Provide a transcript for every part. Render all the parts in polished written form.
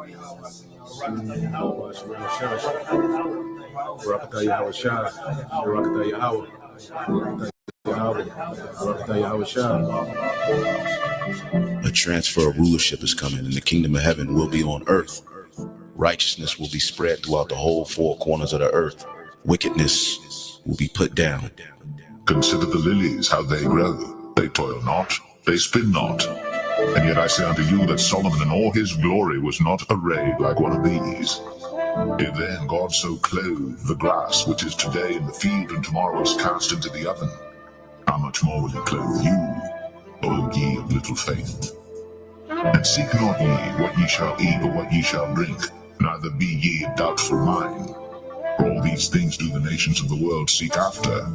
A transfer of rulership is coming, and the kingdom of heaven will be on earth. Righteousness will be spread throughout the whole four corners of the earth. Wickedness will be put down. Consider the lilies, how they grow. They toil not, they spin not. And yet I say unto you that Solomon in all his glory was not arrayed like one of these. If then God so clothe the grass which is today in the field and tomorrow is cast into the oven, how much more will he clothe you, O ye of little faith? And seek not ye what ye shall eat or what ye shall drink, neither be ye of doubtful mind. For all these things do the nations of the world seek after,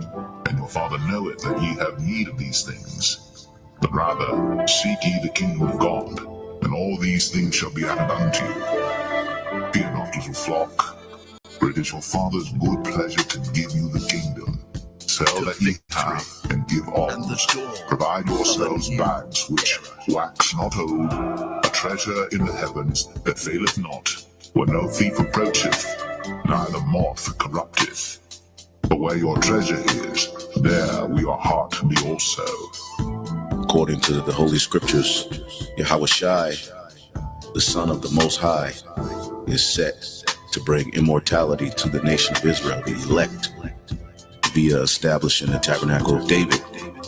and your Father knoweth that ye have need of these things. But rather seek ye the kingdom of God, and all these things shall be added unto you. Fear not, little flock, for it is your Father's good pleasure to give you the kingdom. Sell that ye have, and give alms. Provide yourselves bags which wax not old, a treasure in the heavens that faileth not, where no thief approacheth, neither moth corrupteth. For where your treasure is, there will your heart be also. According to the Holy Scriptures, Yahushai, the Son of the Most High, is set to bring immortality to the nation of Israel, the elect, via establishing the tabernacle of David,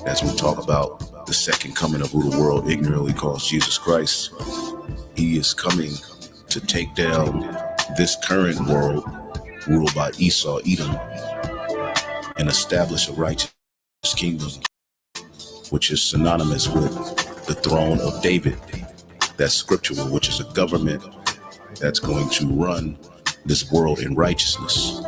as we talk about the second coming of who the world ignorantly calls Jesus Christ. He is coming to take down this current world ruled by Esau, Edom, and establish a righteous kingdom, which is synonymous with the throne of David. That's scriptural, which is a government that's going to run this world in righteousness.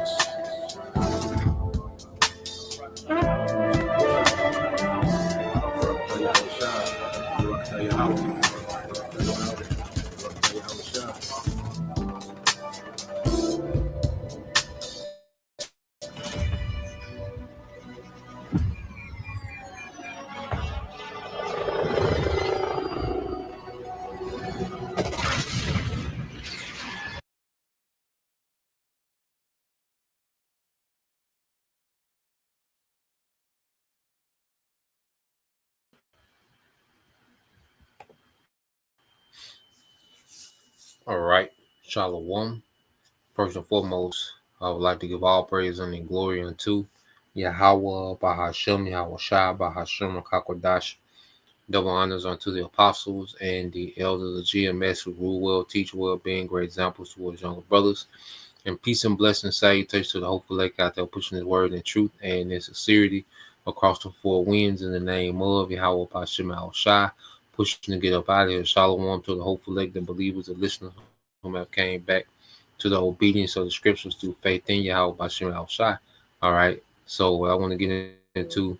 All right, Shalom. First and foremost, I would like to give all praise and glory unto Yahweh, Bahashem, Yahweh Shai, Bahashem, Kakodash. Double honors unto the apostles and the elders of GMS who rule well, teach well, being great examples towards younger brothers. And peace and blessings, salutations to the hopeful lake out there pushing his word in truth and in sincerity across the four winds in the name of Yahweh, Bahashem, Yahweh Shai. Pushing to get up out of here. Shalom to the hopeful lake, the believers, the listeners whom have came back to the obedience of the scriptures through faith in Yahweh Bashem Al Shai. All right. So I want to get into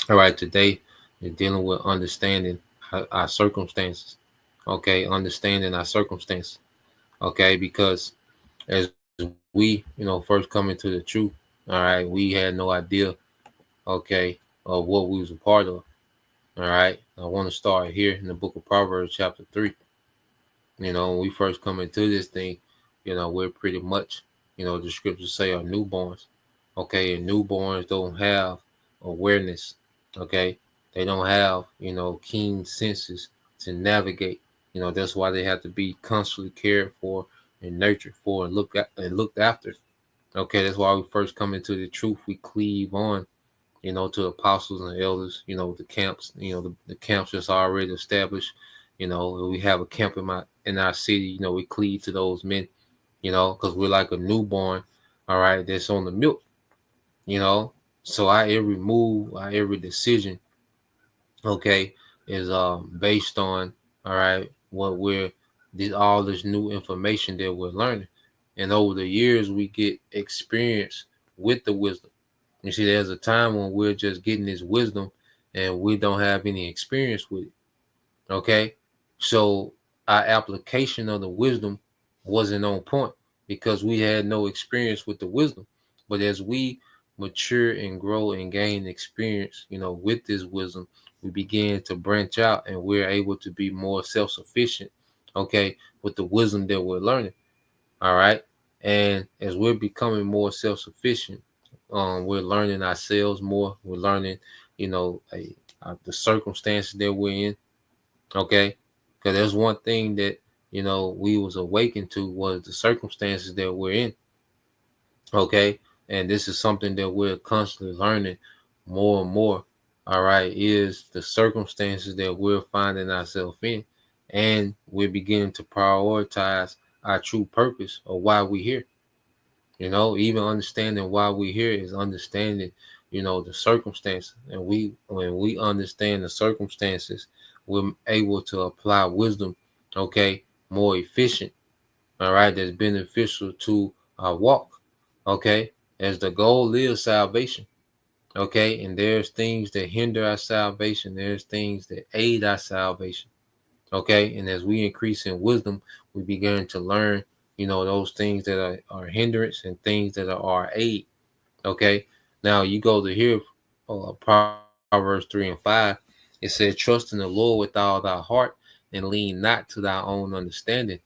today is dealing with understanding our circumstances. Okay, understanding our circumstances. Okay, because as we, first come into the truth, all right, we had no idea, okay, of what we was a part of. All right, I want to start here in the book of Proverbs, chapter 3. When we first come into this thing, we're pretty much, the scriptures say are newborns. Okay, and newborns don't have awareness. Okay, they don't have, keen senses to navigate. That's why they have to be constantly cared for and nurtured for and looked after. Okay, that's why we first come into the truth. We cleave on, to apostles and elders, the camps, the camps that's already established. We have a camp in our city, we cleave to those men, because we're like a newborn, all right, that's on the milk, So our every move, our every decision, okay, is based on, all right, all this new information that we're learning. And over the years, we get experience with the wisdom. You see, there's a time when we're just getting this wisdom and we don't have any experience with it. Okay. So our application of the wisdom wasn't on point because we had no experience with the wisdom. But as we mature and grow and gain experience, with this wisdom, we begin to branch out and we're able to be more self-sufficient okay, with the wisdom that we're learning. All right. And as we're becoming more self-sufficient, we're learning ourselves more. We're learning, you know, the circumstances that we're in. Okay. Because there's one thing that, we was awakened to was the circumstances that we're in. Okay. And this is something that we're constantly learning more and more. All right. Is the circumstances that we're finding ourselves in. And we're beginning to prioritize our true purpose of why we're here. Even understanding why we're here is understanding, the circumstances. And when we understand the circumstances, we're able to apply wisdom, okay, more efficient, all right, that's beneficial to our walk, okay, as the goal is salvation, okay, and there's things that hinder our salvation, there's things that aid our salvation, okay, and as we increase in wisdom, we begin to learn, those things that are hindrance and things that are our aid, okay. Now you go to here, Proverbs 3:5, it said, trust in the Lord with all thy heart and lean not to thy own understanding.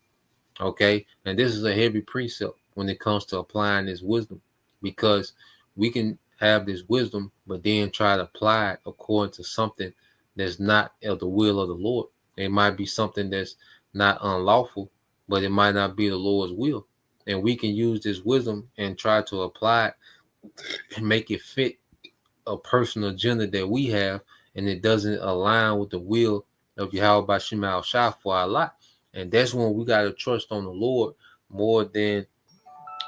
Okay. And this is a heavy precept when it comes to applying this wisdom, because we can have this wisdom, but then try to apply it according to something that's not of the will of the Lord. It might be something that's not unlawful, but it might not be the Lord's will. And we can use this wisdom and try to apply it and make it fit a personal agenda that we have, and it doesn't align with the will of Yahweh Bashim al Shah for our life. And that's when we got to trust on the Lord more than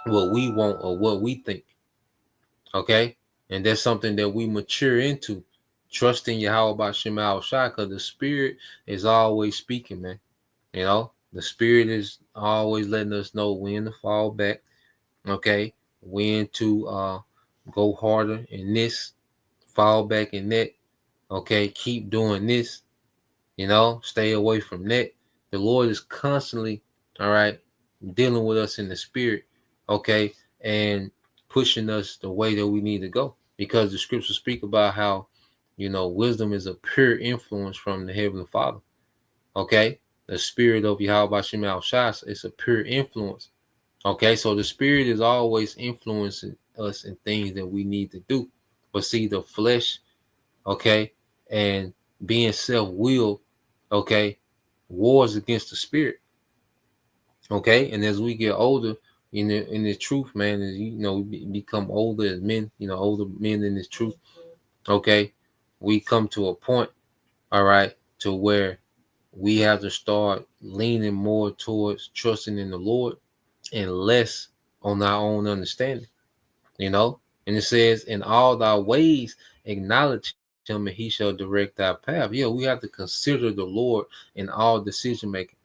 what we want or what we think. Okay. And that's something that we mature into, trusting Yahweh Bashim al Shah, because the Spirit is always speaking, man. The Spirit is always letting us know when to fall back. Okay. When to go harder in this, fall back in that. Okay. Keep doing this. Stay away from that. The Lord is constantly, all right, dealing with us in the spirit, okay, and pushing us the way that we need to go. Because the scriptures speak about how, wisdom is a pure influence from the Heavenly Father. Okay. The spirit of Yahweh Bashim al Shas is a pure influence. Okay. So the spirit is always influencing us in things that we need to do. But see, the flesh, okay, and being self-willed, okay, wars against the spirit, okay. And as we get older in the truth, man, as we become older as men, older men in this truth, okay, we come to a point, all right, to where we have to start leaning more towards trusting in the Lord and less on our own understanding, you know. And it says, in all thy ways acknowledge him and he shall direct our path. Yeah, we have to consider the Lord in all decision making.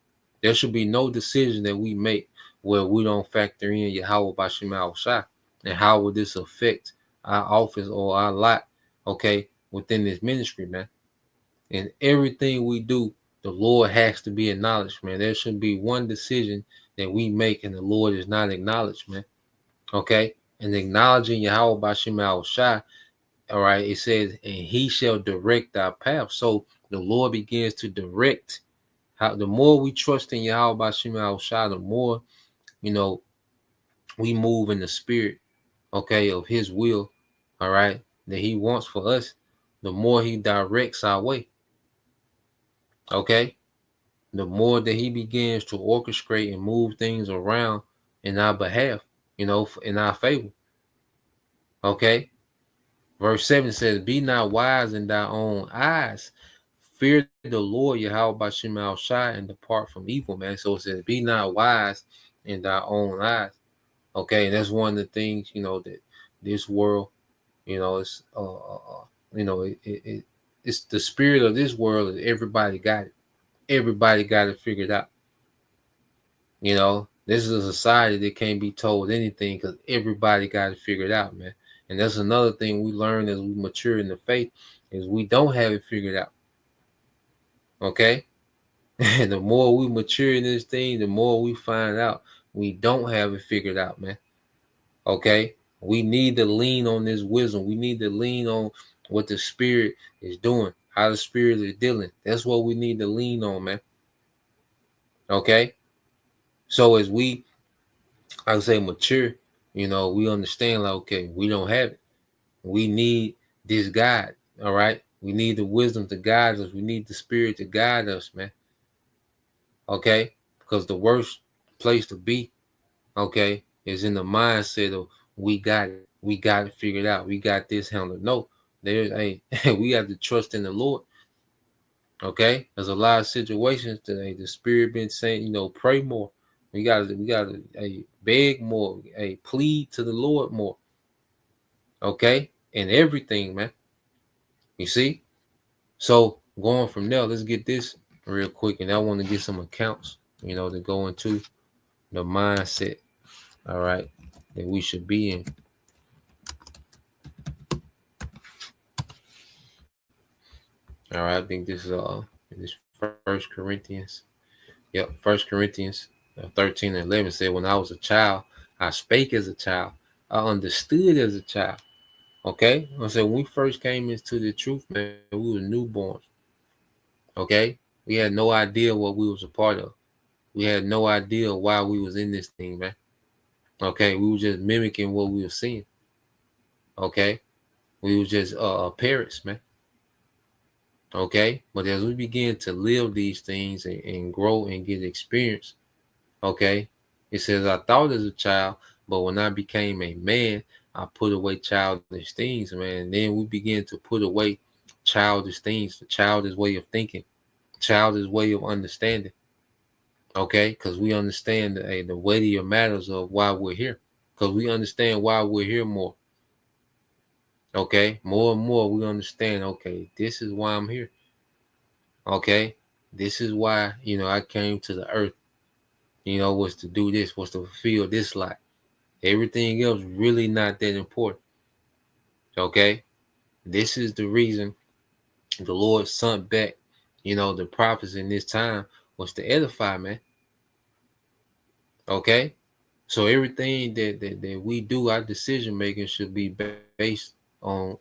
There should be no decision that we make where we don't factor in Yahweh Bashim al Shah and how would this affect our office or our lot, okay, within this ministry, man. And everything we do, the Lord has to be acknowledged, man. There should be one decision that we make and the Lord is not acknowledged, man. Okay. And acknowledging Yahweh Bashim al Shah, all right, it says, and he shall direct our path. So the Lord begins to direct. How the more we trust in Yahweh Bashim al Shah, the more, you know, we move in the spirit, okay, of his will, all right, that he wants for us, the more he directs our way. Okay. The more that he begins to orchestrate and move things around in our behalf, in our favor. Okay. Verse 7 says, be not wise in thy own eyes. Fear the Lord Yahweh Bashim al Shai and depart from evil, man. So it says, be not wise in thy own eyes. Okay. And that's one of the things, that this world, it's, it's the spirit of this world. Everybody got it. Everybody got it figured out. This is a society that can't be told anything because everybody got it figured out, man. And that's another thing we learn as we mature in the faith is we don't have it figured out. Okay? And the more we mature in this thing, the more we find out we don't have it figured out, man. Okay? We need to lean on this wisdom. We need to lean on what the Spirit is doing, how the Spirit is dealing. That's what we need to lean on, man. Okay. So as we, I would say, mature, we understand like, okay, we don't have it. We need this guide. All right. We need the wisdom to guide us. We need the spirit to guide us, man. Okay. Because the worst place to be, okay, is in the mindset of we got it. We got it figured out. We got this handled. No, there's a we have to trust in the Lord. Okay. There's a lot of situations today. The spirit been saying, pray more. We gotta beg more, plead to the Lord more. Okay, and everything, man. You see? So going from there, let's get this real quick. And I want to get some accounts, to go into the mindset, all right, that we should be in. All right, I think this First Corinthians. Yep, First Corinthians 13 and 11 said, "When I was a child, I spake as a child, I understood as a child." Okay, I said when we first came into the truth, man, we were newborns. Okay, we had no idea what we was a part of. We had no idea why we was in this thing, man. Okay, we were just mimicking what we were seeing. Okay, we was just parrots, man. Okay, but as we begin to live these things and grow and get experience, okay, it says, "I thought as a child, but when I became a man, I put away childish things, man." And then we begin to put away childish things, the childish way of thinking, childish way of understanding. Okay, because we understand the weightier matters of why we're here. Because we understand why we're here more. Okay, more and more we understand. Okay, this is why I'm here. Okay, this is why I came to the earth. Was to do this, was to fulfill this life. Everything else really not that important. Okay, this is the reason the Lord sent back, the prophets in this time was to edify, man. Okay, so everything that we do, our decision making should be based on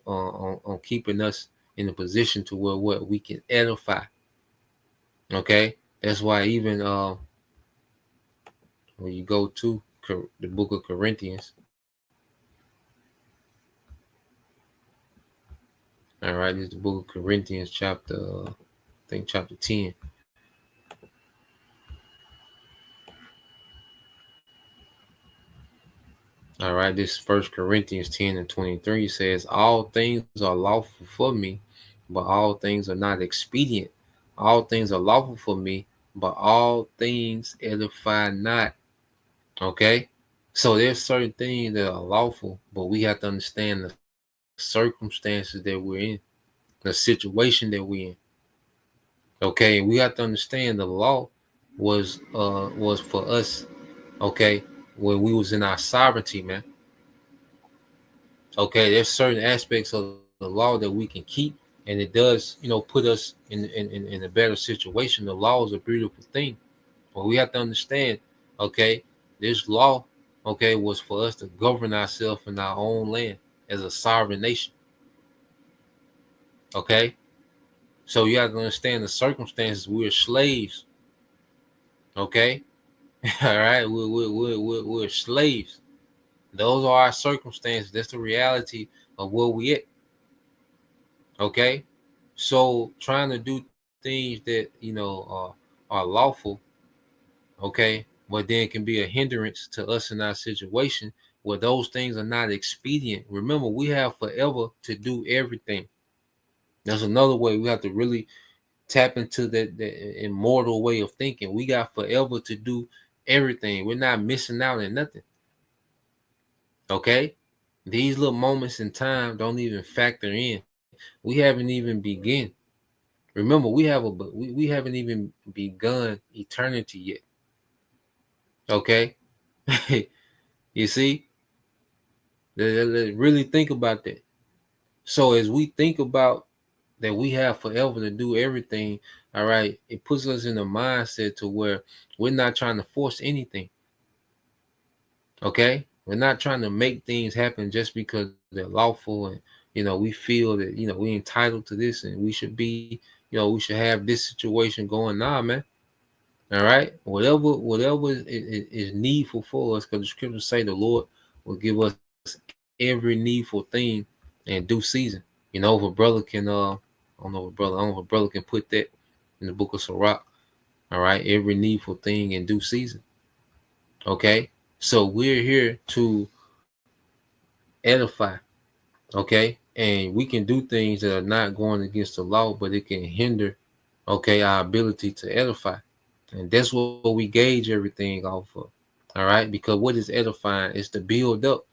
keeping us in a position to where what we can edify. Okay, that's why even when you go to the book of Corinthians, all right, this is the book of Corinthians, chapter, I think chapter 10. All right, this First Corinthians 10 and 23 says, "All things are lawful for me, but all things are not expedient. All things are lawful for me, but all things edify not." Okay, so there's certain things that are lawful, but we have to understand the circumstances that we're in, the situation that we're in. Okay, we have to understand the law was for us. Okay, when we was in our sovereignty, man. Okay, there's certain aspects of the law that we can keep, and it does, put us in a better situation. The law is a beautiful thing, but we have to understand, okay, this law, okay, was for us to govern ourselves in our own land as a sovereign nation. Okay, so you have to understand the circumstances. We're slaves. Okay, all right, we're slaves. Those are our circumstances. That's the reality of where we at. Okay, so trying to do things that are lawful, okay, but then can be a hindrance to us in our situation where those things are not expedient. Remember, we have forever to do everything. There's another way we have to really tap into that immortal way of thinking. We got forever to do everything. We're not missing out on nothing. Okay, these little moments in time don't even factor in. We haven't even begun. Remember, we haven't even begun eternity yet. Okay, you see, really think about that. So as we think about that, we have forever to do everything. All right, it puts us in a mindset to where we're not trying to force anything. Okay, we're not trying to make things happen just because they're lawful, and we feel that we're entitled to this and we should be, we should have this situation going. Nah, man. All right, whatever is needful for us, because the scriptures say the Lord will give us every needful thing in due season. You know, if a brother can I don't know if a brother, I don't know if a brother can put that in the book of Sirach. All right, every needful thing in due season. Okay, so we're here to edify. Okay, and we can do things that are not going against the law, but it can hinder, okay, our ability to edify. And that's what we gauge everything off of. All right, because what is edifying is to build up.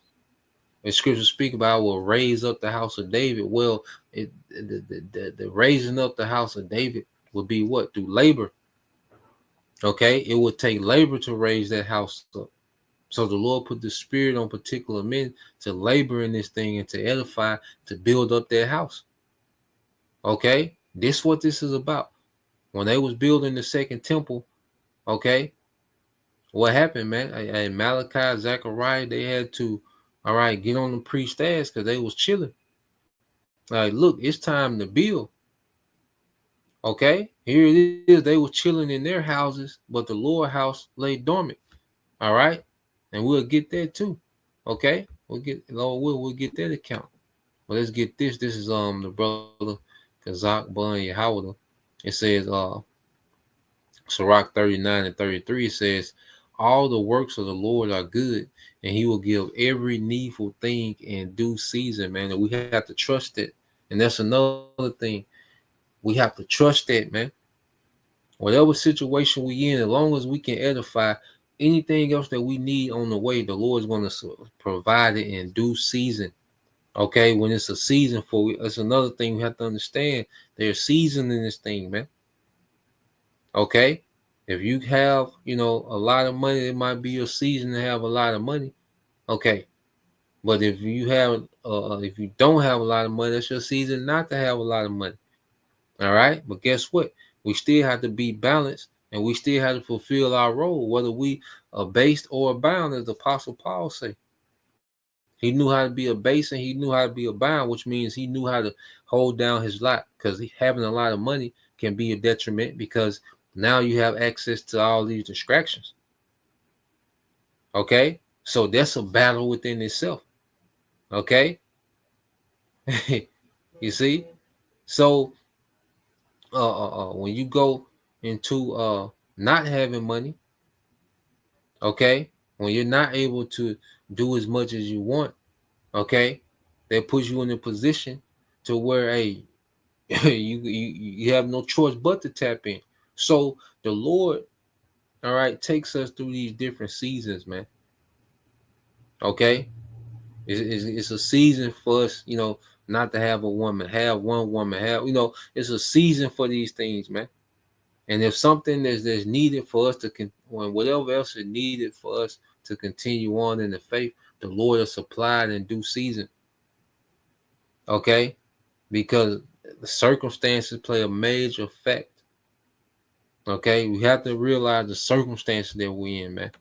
The scriptures speak about will raise up the house of David. Well, the raising up the house of David would be what? Through labor. Okay, it would take labor to raise that house up. So the Lord put the spirit on particular men to labor in this thing and to edify, to build up their house. Okay, this what this is about. When they was building the second temple, okay, what happened, man? And Malachi, Zechariah, they had to, all right, get on the priest ass because they was chilling. Like, look, it's time to build. Okay, here it is. They were chilling in their houses, but the Lord house lay dormant. All right, and we'll get that too. Okay, we'll get that account. But let's get this. This is the brother Kazak Bun Yahawada. It says Sirach 39 and 33 says, all the works of the Lord are good, and he will give every needful thing in due season, man. And we have to trust it. And that's another thing. We have to trust that, man. Whatever situation we in, as long as we can edify, anything else that we need on the way, the Lord's going to provide it in due season. Okay, when it's a season for it, that's another thing we have to understand. There's season in this thing, man. Okay, if you have, a lot of money, it might be your season to have a lot of money. Okay, but if you don't have a lot of money, that's your season not to have a lot of money. All right, but guess what? We still have to be balanced, and we still have to fulfill our role, whether we are based or abound, as the Apostle Paul say. He knew how to be a base and he knew how to be abound, which means he knew how to hold down his lot, because having a lot of money can be a detriment because now you have access to all these distractions. Okay, so that's a battle within itself. Okay, you see, so when you go into not having money, okay, when you're not able to do as much as you want, okay, that puts you in a position to where, hey, you have no choice but to tap in. So the Lord, all right, takes us through these different seasons, man. Okay, it's a season for us, not to have a woman, have one woman, it's a season for these things, man. And if something that's needed for us when whatever else is needed for us to continue on in the faith, the Lord will supply it in due season. Okay, because the circumstances play a major fact. Okay, we have to realize the circumstances that we're in, man.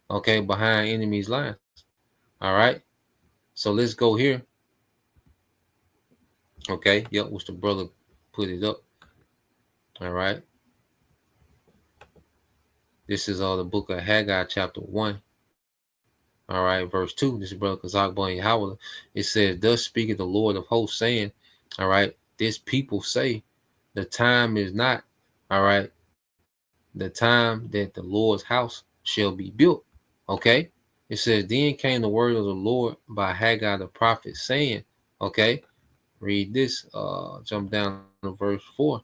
Okay, behind enemies' lines. All right, so let's go here. Okay, yep, which the brother put it up. All right, this is all the book of Haggai, chapter 1. All right, verse 2. This is brother Kazak Bun Yahweh. It says, thus speaketh the Lord of hosts, saying, all right, this people say, the time is not, all right, the time that the Lord's house shall be built. Okay, it says, then came the word of the Lord by Haggai the prophet, saying, okay, read this, jump down to verse 4.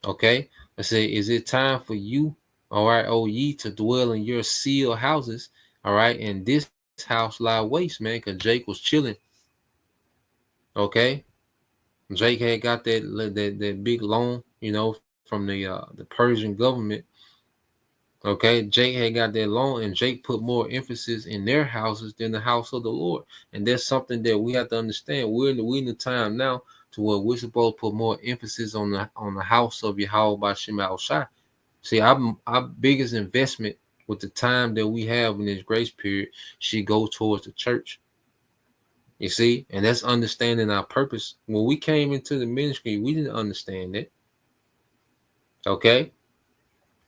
Okay, I say, is it time for you, all right, O ye, to dwell in your sealed houses, all right, and this house lie waste, man, because Jake was chilling. Okay, Jake had got that big loan, from the Persian government. Okay, Jake had got that loan, and Jake put more emphasis in their houses than the house of the Lord, and that's something that we have to understand. We're in the time now to where we're supposed to put more emphasis on the house of Yahweh by Shema Shai. See, our biggest investment with the time that we have in this grace period should go towards the church. You see, and that's understanding our purpose. When we came into the ministry, we didn't understand it. Okay,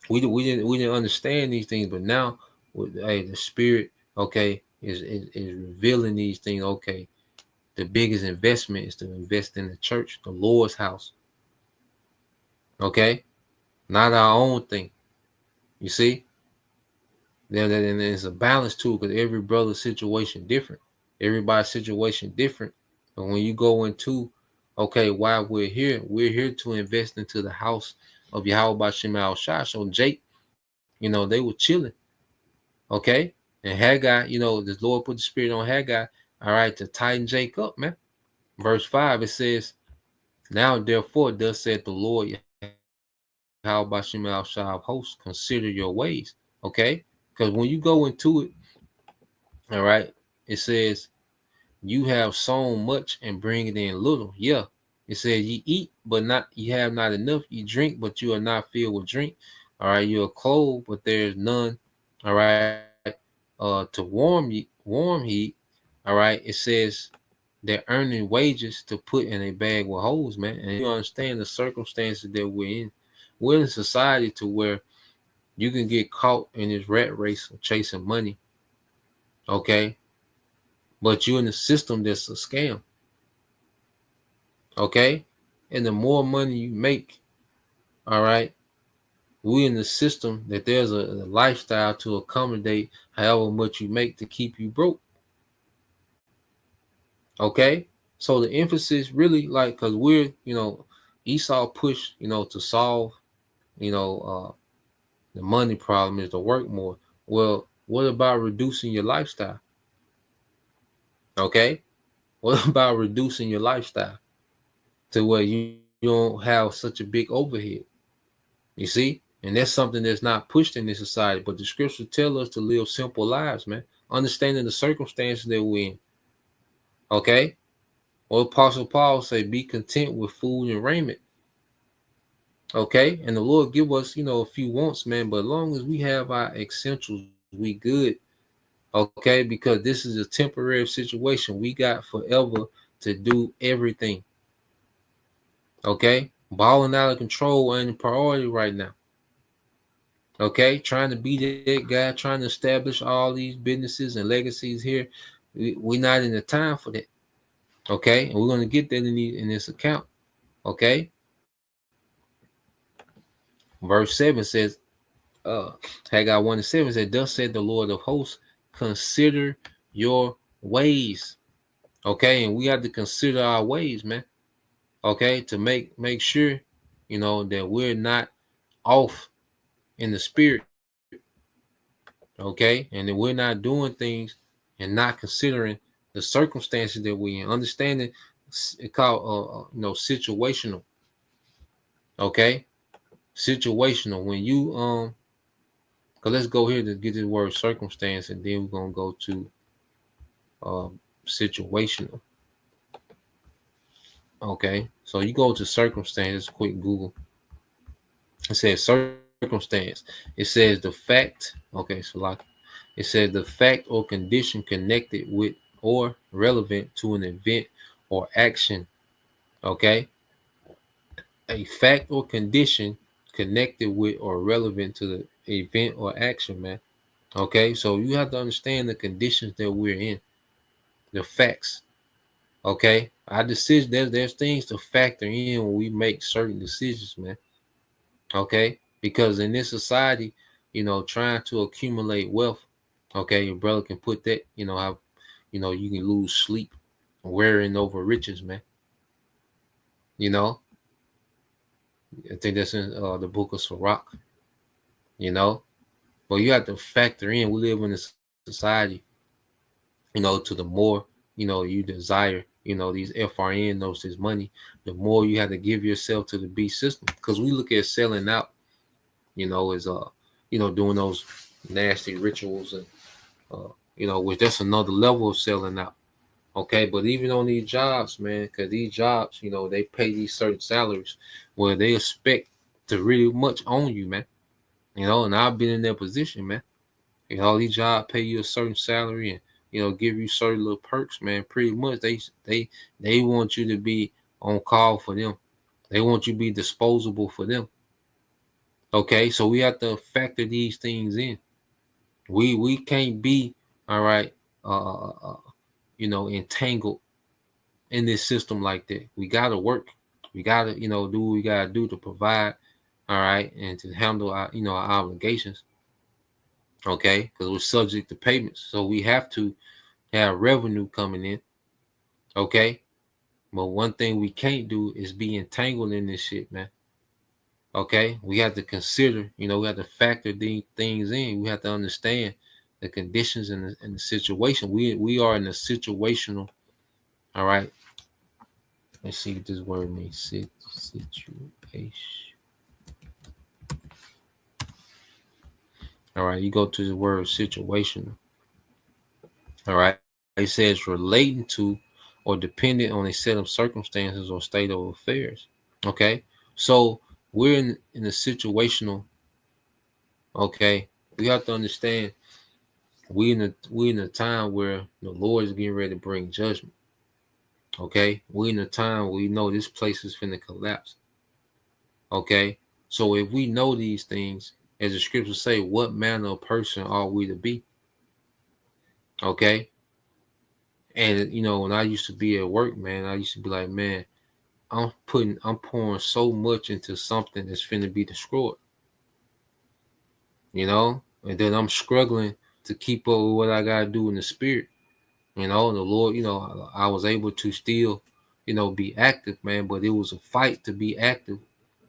We didn't understand these things, but now, hey, the Spirit, okay, is revealing these things. Okay, the biggest investment is to invest in the church, the Lord's house. Okay, not our own thing. You see, and there's a balance too, because every brother's situation different. Everybody's situation different. But when you go into, okay, why we're here to invest into the house of Yahweh Shema Shai. So Jake, they were chilling. Okay, and Haggai, the Lord put the Spirit on Haggai, all right, to tighten Jake up, man. Verse 5, it says, now therefore, thus said the Lord Yahweh Shema Shai of hosts, consider your ways. Okay, because when you go into it, all right, it says, you have sown much and bring it in little. Yeah. It says you eat, but you have not enough. You drink, but you are not filled with drink. All right. You are clothed, but there is none. All right. To warm heat. All right. It says they're earning wages to put in a bag with holes, man. And you understand the circumstances that we're in. We're in a society to where you can get caught in this rat race of chasing money. Okay. But you're in a system that's a scam. Okay, and the more money you make, all right, we in the system that there's a lifestyle to accommodate however much you make to keep you broke. Okay, so the emphasis really, like, because we're, Esau pushed, to solve, you know the money problem is to work more. Well, what about reducing your lifestyle? Okay, what about reducing your lifestyle to where you don't have such a big overhead? You see? And that's something that's not pushed in this society. But the scriptures tell us to live simple lives, man. Understanding the circumstances that we're in. Okay? Well, Apostle Paul say, be content with food and raiment. Okay? And the Lord give us, a few wants, man. But as long as we have our essentials, we good. Okay? Because this is a temporary situation. We got forever to do everything. Okay? Balling out of control ain't a priority right now. Okay, trying to be that guy, trying to establish all these businesses and legacies here. We're not in the time for that. Okay, and we're going to get that in this account. Okay, verse 7 says, Haggai 1:7 said, thus said the Lord of hosts, consider your ways. Okay, and we have to consider our ways, man. Okay, to make sure, that we're not off in the spirit. Okay, and that we're not doing things and not considering the circumstances that we're in. Understanding it called situational. Okay, situational. When you cause let's go here to get this word circumstance, and then we're gonna go to situational. Okay, so you go to circumstances. Quick Google. It says circumstance. It says the fact. Okay, so like it says the fact or condition connected with or relevant to an event or action. Okay, a fact or condition connected with or relevant to the event or action, man. Okay, so you have to understand the conditions that we're in, the facts. Okay, our decision, there's things to factor in when we make certain decisions, man. Okay, because in this society, trying to accumulate wealth, okay, your brother can put that, how, you can lose sleep wearing over riches, man. You know, I think that's in the book of Sirach, you know, but you have to factor in, we live in a society, to the more, you desire, these FRN notes, this money, the more you have to give yourself to the beast system. Because we look at selling out, as doing those nasty rituals and which that's another level of selling out. Okay, but even on these jobs, man, because these jobs, they pay these certain salaries where they expect to really much own you, man. And I've been in that position, man. These jobs pay you a certain salary and give you certain little perks, man. Pretty much they want you to be on call for them. They want you to be disposable for them. Okay, so we have to factor these things in. We can't be all right, entangled in this system like that. We gotta work. We gotta, do what we gotta do to provide, all right, and to handle our, our obligations. Okay, because we're subject to payments, so we have to have revenue coming in. Okay, but one thing we can't do is be entangled in this shit, man. Okay, we have to consider, we have to factor these things in. We have to understand the conditions and the situation. We are in a situational. All right, let's see what this word means. Situation. All right, you go to the word situational. All right, it says relating to or dependent on a set of circumstances or state of affairs. Okay, so we're in a situational. Okay, we have to understand we in a time where the Lord is getting ready to bring judgment. Okay, we in a time where we know this place is finna collapse. Okay, so if we know these things, as the scriptures say, what manner of person are we to be? Okay, and when I used to be at work, man, I used to be like, man, I'm pouring so much into something that's finna be destroyed. And then I'm struggling to keep up with what I gotta do in the spirit. The Lord, I was able to still, be active, man, but it was a fight to be active,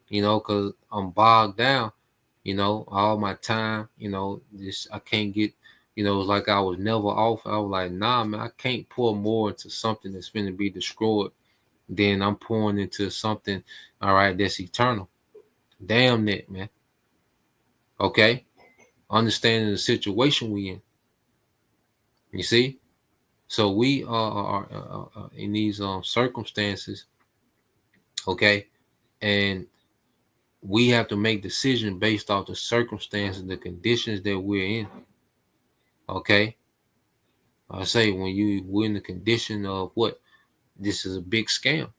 because I'm bogged down, all my time, this I can't get, it's like I was never off. I was like, nah, man, I can't pour more into something that's going to be destroyed than I'm pouring into something, all right, that's eternal. Damn that, man. Okay. Understanding the situation we in. You see? So we are in these circumstances, okay, and we have to make decisions based off the circumstances, the conditions that we're in. Okay, I say we're in the condition of what this is a big scam.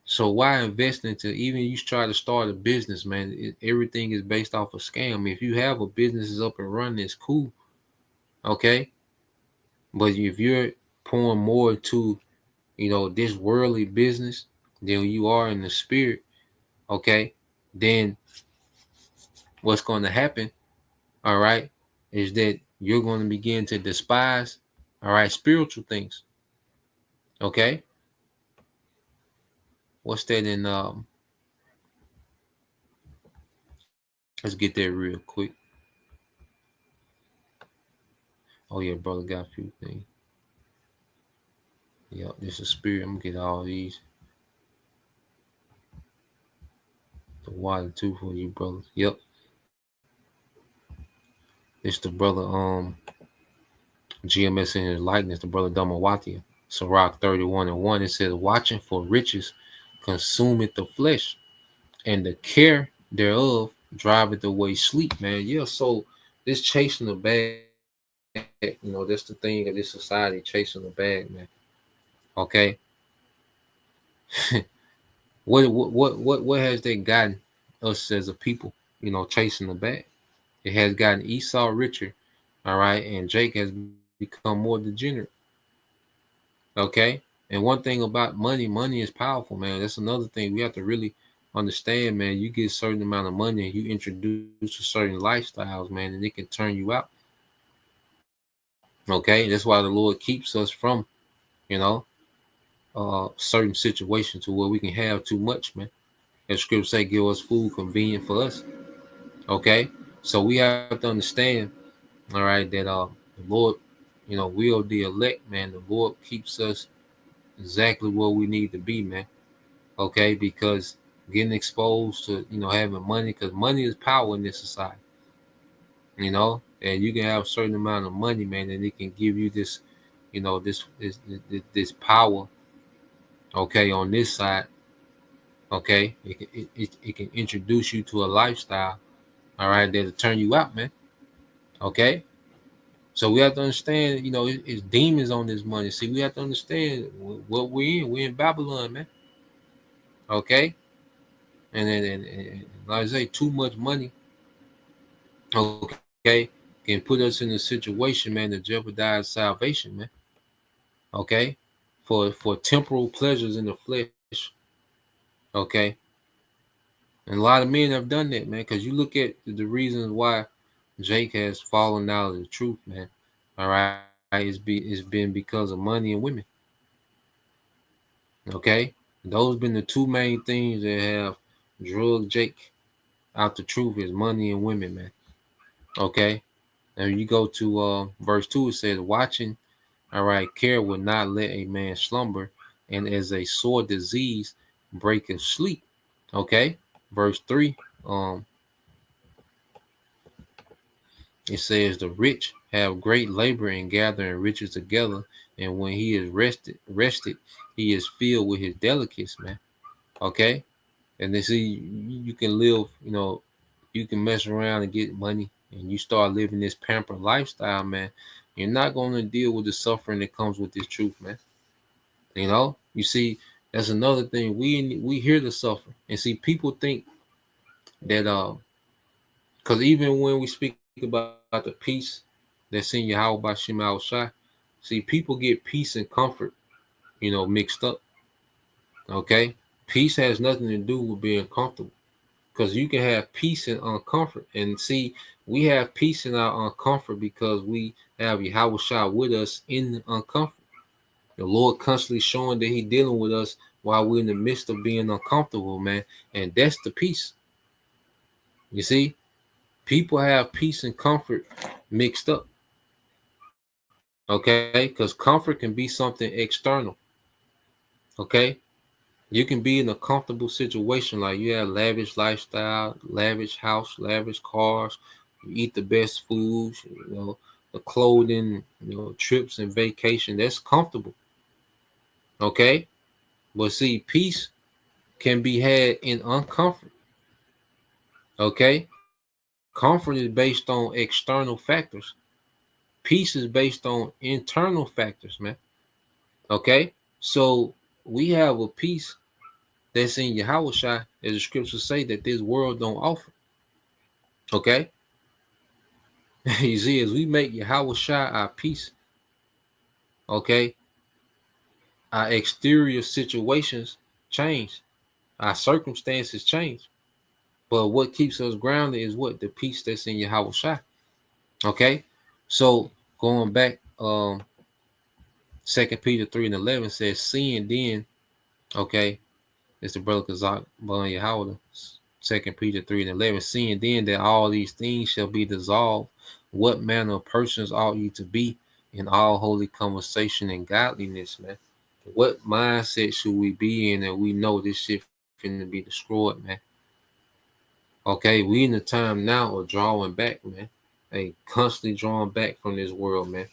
So why invest into even you try to start a business, man? Everything is based off a scam. If you have a business is up and running, it's cool, okay. But if you're pouring more to this worldly business than you are in the spirit, okay, then what's going to happen, all right, is that you're going to begin to despise, all right, spiritual things. Okay, what's that in let's get there real quick. Oh yeah, brother got a few things. Yep, this is spirit. I'm gonna get all these. The water too for you, brothers. Yep, it's the brother GMS in his likeness, the brother Damawatia. Sirach 31:1. It says, watching for riches consumeth the flesh, and the care thereof driveth away sleep, man. Yeah, so this chasing the bag, that's the thing of this society, chasing the bag, man. Okay. What has that gotten us as a people, chasing the bag? It has gotten Esau richer, all right, and Jake has become more degenerate. Okay. And one thing about money is powerful, man. That's another thing we have to really understand, man. You get a certain amount of money and you introduce to certain lifestyles, man, and it can turn you out. Okay. That's why the Lord keeps us from, you know, certain situations to where we can have too much, man. As scripture say, give us food convenient for us. Okay. So we have to understand, all right, that the Lord, will the elect, man. The Lord keeps us exactly where we need to be, man. Okay, because getting exposed to having money, because money is power in this society, and you can have a certain amount of money, man, and it can give you this, this power. Okay, on this side, okay, it can introduce you to a lifestyle, all right, that'll turn you out, man. Okay, so we have to understand, it's demons on this money. See, we have to understand what we're in. We're in Babylon, man. Okay, And like I say, too much money, okay, can put us in a situation, man, to jeopardize salvation, man. Okay, for temporal pleasures in the flesh. Okay, and a lot of men have done that, man. Because you look at the reasons why Jake has fallen out of the truth, man. All right, it's been because of money and women. Okay, those been the two main things that have drug Jake out the truth is money and women, man. Okay, and you go to verse 2, it says, watching, all right, care will not let a man slumber, and as a sore disease breaketh sleep. Okay, verse 3, um, it says, the rich have great labor in gathering riches together, and when he is rested, he is filled with his delicacies, man. Okay, and they see you can live, you can mess around and get money, and you start living this pampered lifestyle, man. You're not going to deal with the suffering that comes with this truth, man. You see, that's another thing. We hear the suffering, and see, people think that because even when we speak about the peace that's in Yahweh by Shema Shai, see, people get peace and comfort, mixed up. Okay, peace has nothing to do with being comfortable. Because you can have peace and uncomfort. And see, we have peace in our uncomfort because we have Yahweh Shai with us in the uncomfort. The Lord constantly showing that He dealing with us while we're in the midst of being uncomfortable, man. And that's the peace. You see, people have peace and comfort mixed up. Okay, because comfort can be something external. Okay, you can be in a comfortable situation, like you have lavish lifestyle, lavish house, lavish cars, you eat the best foods, the clothing, trips and vacation. That's comfortable. Okay, but see, peace can be had in uncomfort. Okay, comfort is based on external factors. Peace is based on internal factors, man. Okay, so we have a peace that's in Yahweh Shai, as the scriptures say, that this world don't offer. Okay, you see, as we make Yahweh Shai our peace, okay, our exterior situations change, our circumstances change. But what keeps us grounded is what? The peace that's in Yahweh Shai. Okay, so going back, 2 Peter 3:11 says, seeing then, okay, it's the brother Kazak Ban Yahweh. 2 Peter 3:11, seeing then that all these things shall be dissolved, what manner of persons ought you to be in all holy conversation and godliness, man? What mindset should we be in that we know this shit finna be destroyed, man? Okay, we in the time now of drawing back, man. Hey, constantly drawing back from this world, man.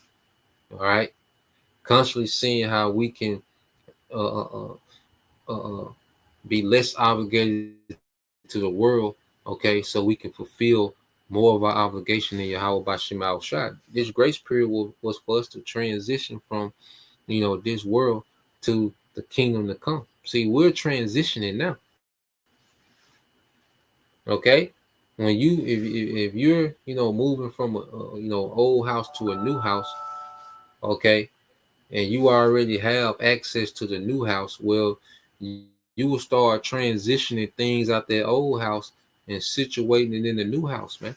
All right, constantly seeing how we can uh, uh, uh, uh, be less obligated to the world, okay, so we can fulfill more of our obligation in Yahweh by Shema Shai. This grace period was for us to transition from, this world to the kingdom to come. See, we're transitioning now. Okay, when if you're moving from a old house to a new house, okay, and you already have access to the new house, well, you will start transitioning things out that old house and situating it in the new house, man.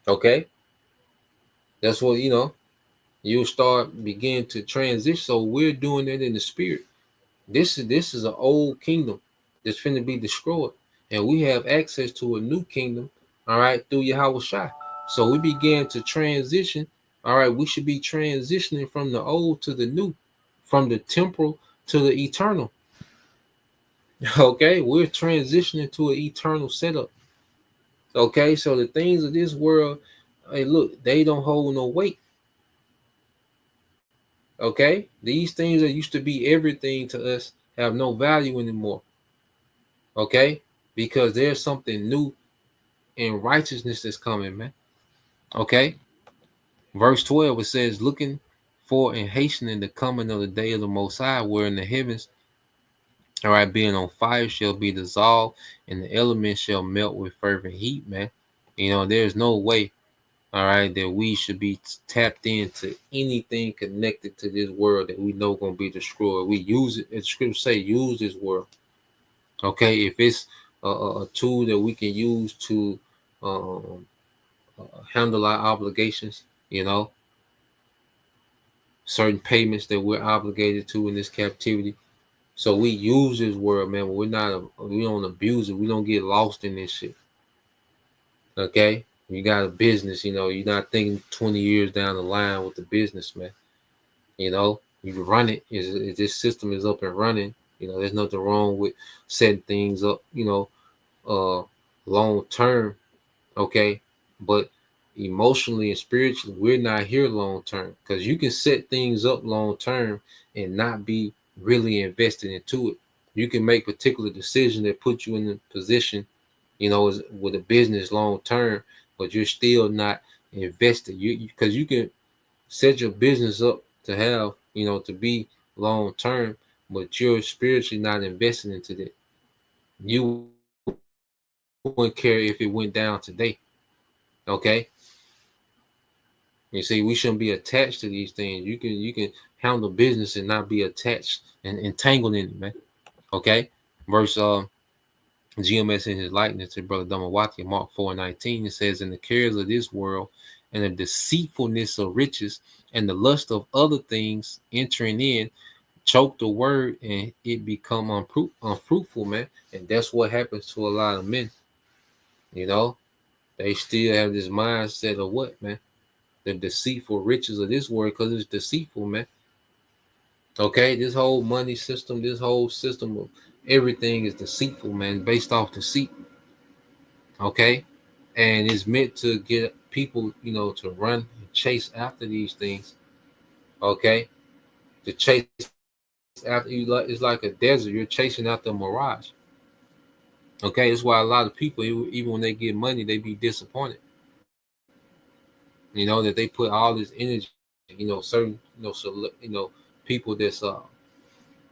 Okay, that's what you'll start begin to transition. So we're doing it in the spirit. This is an old kingdom that's finna be destroyed, and we have access to a new kingdom. All right, through Yahweh Shai. So we began to transition. All right, we should be transitioning from the old to the new, from the temporal to the eternal. Okay, we're transitioning to an eternal setup. Okay, so the things of this world, hey, look, they don't hold no weight. Okay, these things that used to be everything to us have no value anymore. Okay, because there's something new in righteousness that's coming, man. Okay, verse 12, it says, looking for and hastening the coming of the day of the Most High, where in the heavens, All right, being on fire shall be dissolved, and the elements shall melt with fervent heat, man. There's no way, all right, that we should be tapped into anything connected to this world that we know gonna be destroyed. We use it, as the scripture say, use this world. Okay, if it's a tool that we can use to um, handle our obligations, certain payments that we're obligated to in this captivity. So we use this world, man. But we don't abuse it. We don't get lost in this shit. Okay, you got a business, you're not thinking 20 years down the line with the business, man. You run it. Is this system is up and running? There's nothing wrong with setting things up, uh, long term. Okay, but emotionally and spiritually, we're not here long term, because you can set things up long term and not be really invested into it. You can make particular decisions that put you in a position, with a business long term, but you're still not invested. Because you can set your business up to have, to be long term, but you're spiritually not invested into that. You wouldn't care if it went down today. Okay. You see, we shouldn't be attached to these things. You can handle business and not be attached and entangled in it, man. Okay. Verse GMS in his likeness to Brother Damawati, Mark 4:19, it says, "In the cares of this world and the deceitfulness of riches and the lust of other things entering in, choke the word and it become unfruitful, man." And that's what happens to a lot of men. You know, they still have this mindset of what, man? The deceitful riches of this world, because it's deceitful, man. Okay, this whole money system, this whole system of everything is deceitful, man, based off deceit. Okay, and it's meant to get people, to run and chase after these things. Okay, to chase after you, like it's like a desert. You're chasing after a mirage. Okay, that's why a lot of people, even when they get money, they be disappointed. That they put all this energy, certain, people that's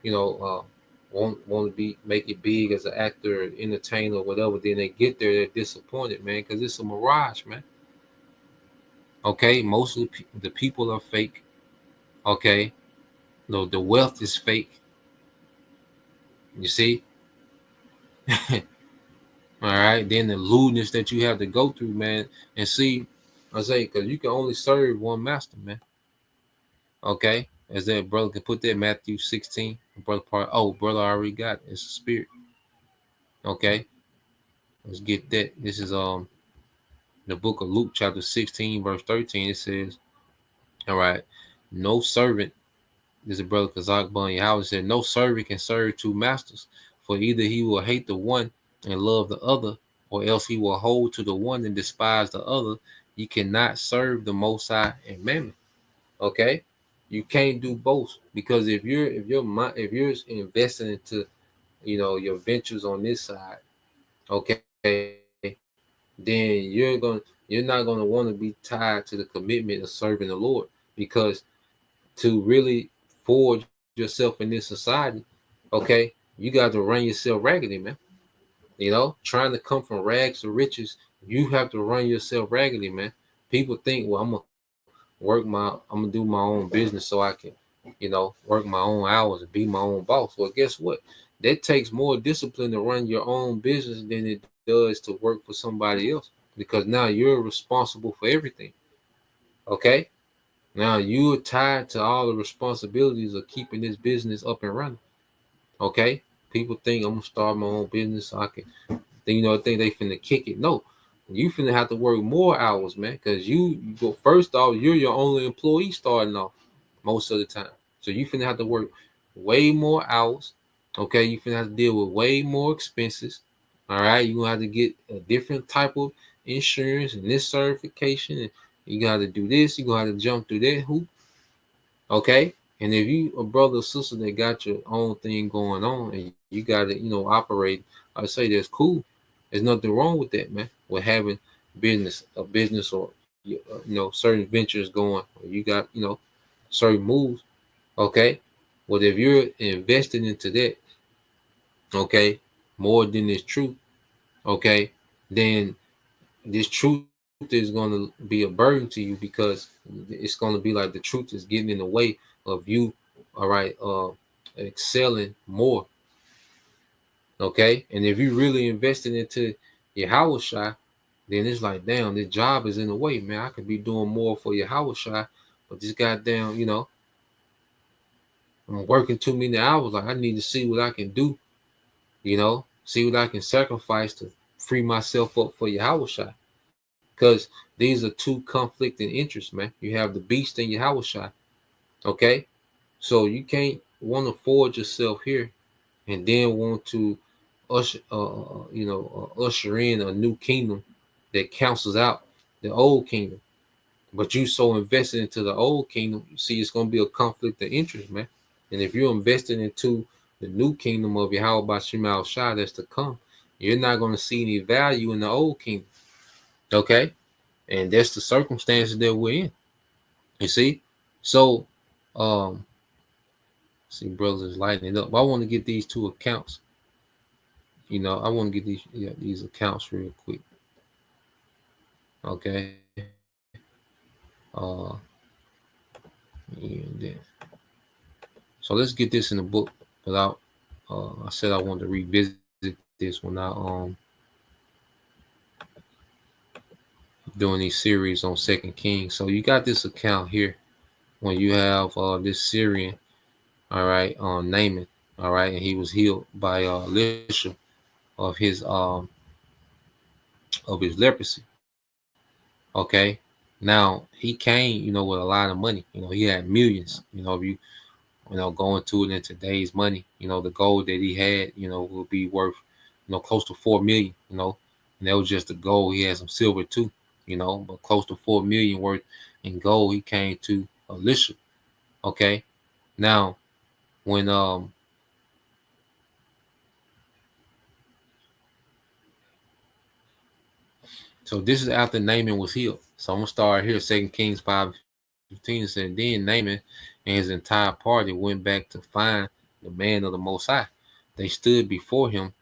you know, want to be make it big as an actor, entertainer, or whatever. Then they get there, they're disappointed, man, because it's a mirage, man. Okay, most of the people are fake. Okay, no, the wealth is fake. You see, all right. Then the lewdness that you have to go through, man, and see, I say, because you can only serve one master, man. Okay, as that brother can put that Matthew 16, brother part. Oh, brother, I already got it. It's a spirit. Okay, let's get that. This is the book of Luke, chapter 16, verse 13. It says, all right, no servant. This is brother Kazak Bunny Howard said, no servant can serve two masters, for either he will hate the one and love the other, or else he will hold to the one and despise the other. You cannot serve the Most High and Mammon. Okay, you can't do both, because if you're investing into your ventures on this side, okay, then you're not going to want to be tied to the commitment of serving the Lord, because to really forge yourself in this society, okay, you got to run yourself raggedy, man. Trying to come from rags to riches, you have to run yourself raggedy, man. People think, well, I'm gonna do my own business so I can, work my own hours and be my own boss. Well, guess what? That takes more discipline to run your own business than it does to work for somebody else, because now you're responsible for everything. Okay? Now you're tied to all the responsibilities of keeping this business up and running. Okay? People think I'm gonna start my own business so I can, think they finna kick it. No, you finna have to work more hours, man. Because you go first off, you're your only employee starting off most of the time. So you finna have to work way more hours. Okay, you finna have to deal with way more expenses. All right, you gonna have to get a different type of insurance and this certification, and you gotta do this. You gonna have to jump through that hoop. Okay, and if you a brother or sister that got your own thing going on and you got to operate, I say that's cool. There's nothing wrong with that, man. With having business or certain ventures going, or you got certain moves. Okay, but if you're investing into that, okay, more than this truth, okay, then this truth is going to be a burden to you because it's going to be like the truth is getting in the way of you, all right, excelling more, okay. And if you really invested into your house shy, then it's like, damn, this job is in the way, man. I could be doing more for your house shy, but this goddamn, I'm working too many hours. Like, I need to see what I can do, see what I can sacrifice to free myself up for your house shy. Because these are two conflicting interests, man. You have the beast and your house shy, okay? So you can't want to forge yourself here and then want to usher in a new kingdom that cancels out the old kingdom. But you so invested into the old kingdom, you see, it's gonna be a conflict of interest, man. And if you're invested into the new kingdom of Yahweh Shemal Shah that's to come, you're not gonna see any value in the old kingdom. Okay? And that's the circumstances that we're in. You see? So see, brothers is lighting it up. But I want to get these two accounts. I want to get these accounts real quick. Okay. Uh and then so let's get this in the book without I said I wanted to revisit this when I doing these series on Second Kings. So you got this account here when you have this Syrian, all right, Naaman, all right, and he was healed by Elisha of his leprosy. Okay, now he came, with a lot of money. He had millions. If you going to it in today's money, the gold that he had, will be worth, close to 4 million. And that was just the gold. He had some silver too, but close to 4 million worth in gold. He came to Elisha. Okay, now when so this is after Naaman was healed. So I'm gonna start here. 2 Kings 5:15 said, then Naaman and his entire party went back to find the man of the Most High. They stood before him,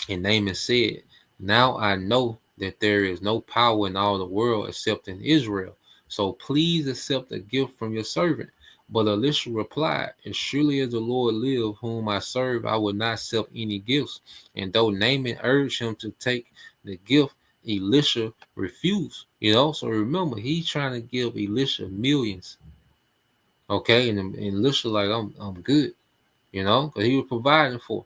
and Naaman said, now I know that there is no power in all the world except in Israel. So please accept a gift from your servant. But Elisha replied, as surely as the Lord lives, whom I serve, I will not accept any gifts. And though Naaman urged him to take the gift, Elisha refused. So remember, he's trying to give Elisha millions. Okay, and Elisha like, I'm good, because he was providing for.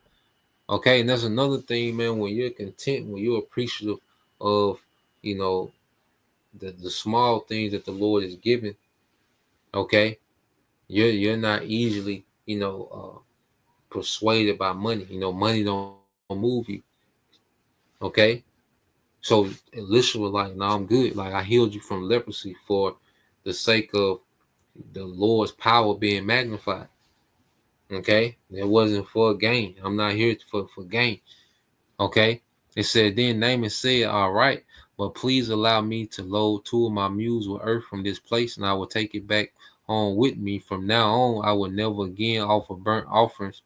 Okay, and that's another thing, man. When you're content, when you're appreciative of, you know, the small things that the Lord is giving, okay, you're not easily, persuaded by money. Money don't move you. Okay, so Elisha was like, "No, I'm good. Like, I healed you from leprosy for the sake of the Lord's power being magnified." Okay, it wasn't for gain. I'm not here for gain. Okay. It said, then Naaman said, all right, but please allow me to load 2 of my mules with earth from this place, and I will take it back home with me. From now on, I will never again offer burnt offerings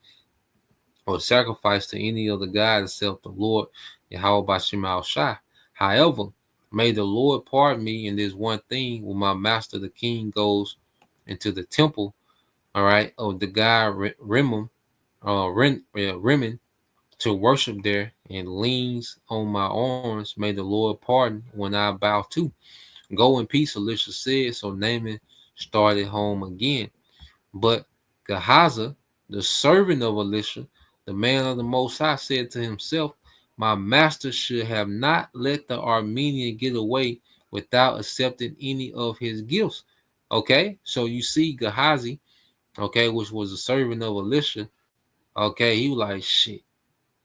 or sacrifice to any other God except the Lord, Yahweh Bashem Shai. However, may the Lord pardon me in this one thing when my master the king goes into the temple, all right, of the God Rimmon, to worship there and leans on my arms. May the Lord pardon when I bow too. Go in peace, Elisha said. So Naaman started home again. But Gehazi, the servant of Elisha, the man of the Most High, said to himself, my master should have not let the Armenian get away without accepting any of his gifts. Okay, so you see Gehazi, okay, which was a servant of Elisha, okay, he was like, shit,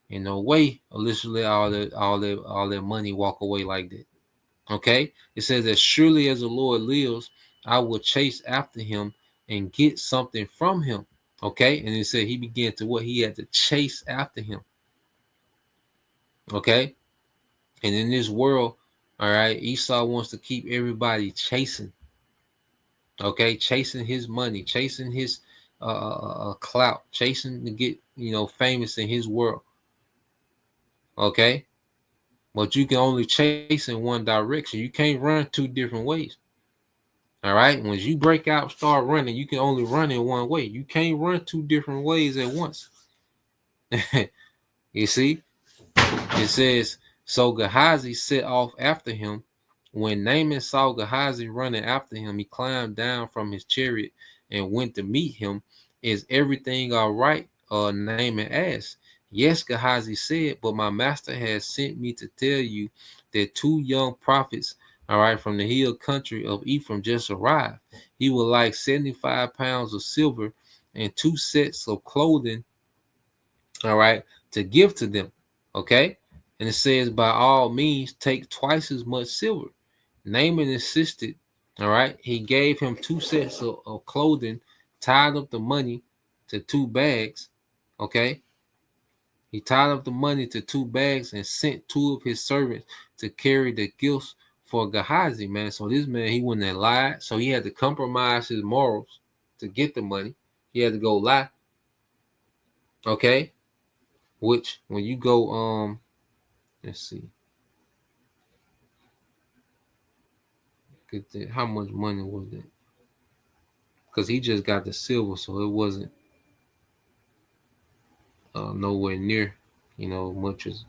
in no way Elisha let all that money walk away like that. Okay? It says that surely as the Lord lives, I will chase after him and get something from him. Okay? And it said he began to what? He had to chase after him. Okay? And in this world, all right, Esau wants to keep everybody chasing. Okay, chasing his money, chasing his clout, chasing to get famous in his world. Okay, but you can only chase in one direction. You can't run two different ways. All right. Once you break out, start running, you can only run in one way. You can't run two different ways at once. You see, it says, so Gehazi set off after him. When Naaman saw Gehazi running after him, he climbed down from his chariot and went to meet him. Is everything all right? Naaman asked. Yes, Gehazi said, but my master has sent me to tell you that two young prophets, all right, from the hill country of Ephraim just arrived. He would like 75 pounds of silver and two sets of clothing, all right, to give to them. Okay. And it says, by all means, take twice as much silver. Naaman insisted. All right. He gave him two sets of clothing, tied up the money to two bags. Okay. He tied up the money to two bags and sent two of his servants to carry the gifts for Gehazi, man. So this man, he wouldn't have lied. So he had to compromise his morals to get the money. He had to go lie. Okay. Which when you go, let's see, how much money was that? Because he just got the silver, so it wasn't nowhere near, much as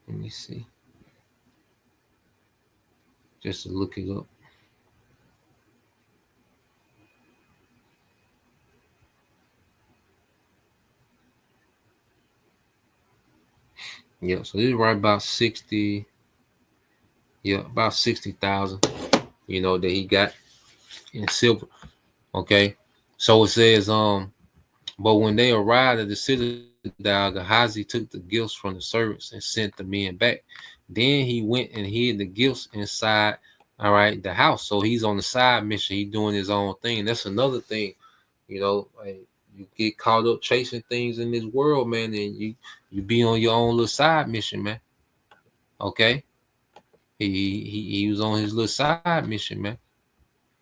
let me see, just to look it up. Yeah, so this is right about 60. Yeah, about 60,000. That he got in silver. Okay, so it says, but when they arrived at the citadel, Gehazi took the gifts from the servants and sent the men back. Then he went and hid the gifts inside, all right, the house. So he's on the side mission. He's doing his own thing. That's another thing, like you get caught up chasing things in this world, man, and you be on your own little side mission, man. Okay, he was on his little side mission, man.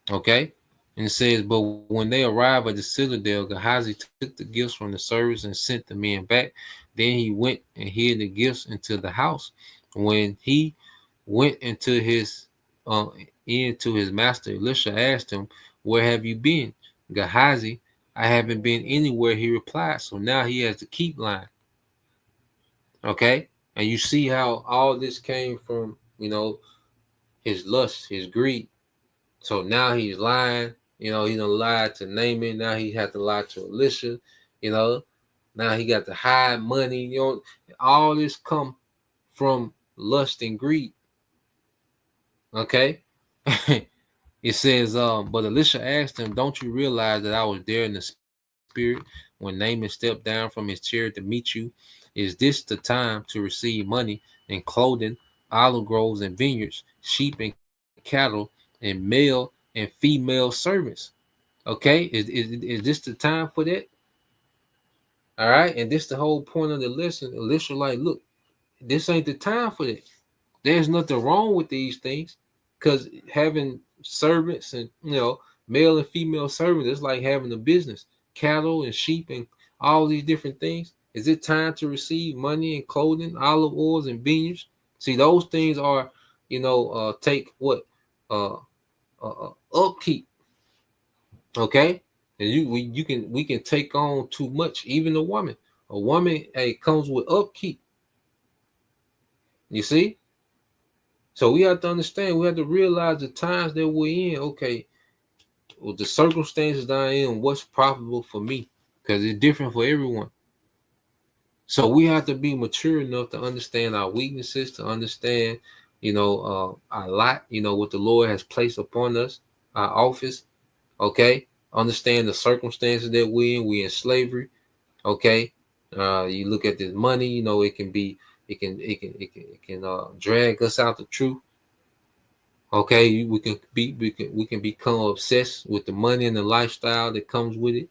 Okay. And it says, but when they arrived at the citadel, Gehazi took the gifts from the servants and sent the men back. Then he went and hid the gifts into the house. When he went into his master, Elisha asked him, where have you been? Gehazi, I haven't been anywhere, he replied. So now he has to keep lying. Okay? And you see how all this came from, his lust, his greed. So now he's lying. He done lied to Naaman. Now he had to lie to Elisha. Now he got to hide money. All this come from lust and greed. Okay. It says, but Elisha asked him, don't you realize that I was there in the spirit when Naaman stepped down from his chariot to meet you? Is this the time to receive money and clothing, olive groves and vineyards, sheep and cattle, and male and female servants? Okay, is this the time for that? All right, and this the whole point of the lesson. Elisha, like, look, this ain't the time for that. There's nothing wrong with these things, because having servants and male and female servants, it's like having a business, cattle and sheep and all these different things. Is it time to receive money and clothing, olive oils and vineyards? See, those things are, take what upkeep. Okay, and we can take on too much. Even a woman, hey, comes with upkeep. You see, so we have to understand. We have to realize the times that we're in. Okay, well, the circumstances that I'm in, what's profitable for me, because it's different for everyone. So we have to be mature enough to understand our weaknesses, to understand, our lot, what the Lord has placed upon us, our office. Okay, understand the circumstances that we're in. We're in slavery. Okay, you look at this money. It can be, it can drag us out the truth. Okay, we can become obsessed with the money and the lifestyle that comes with it.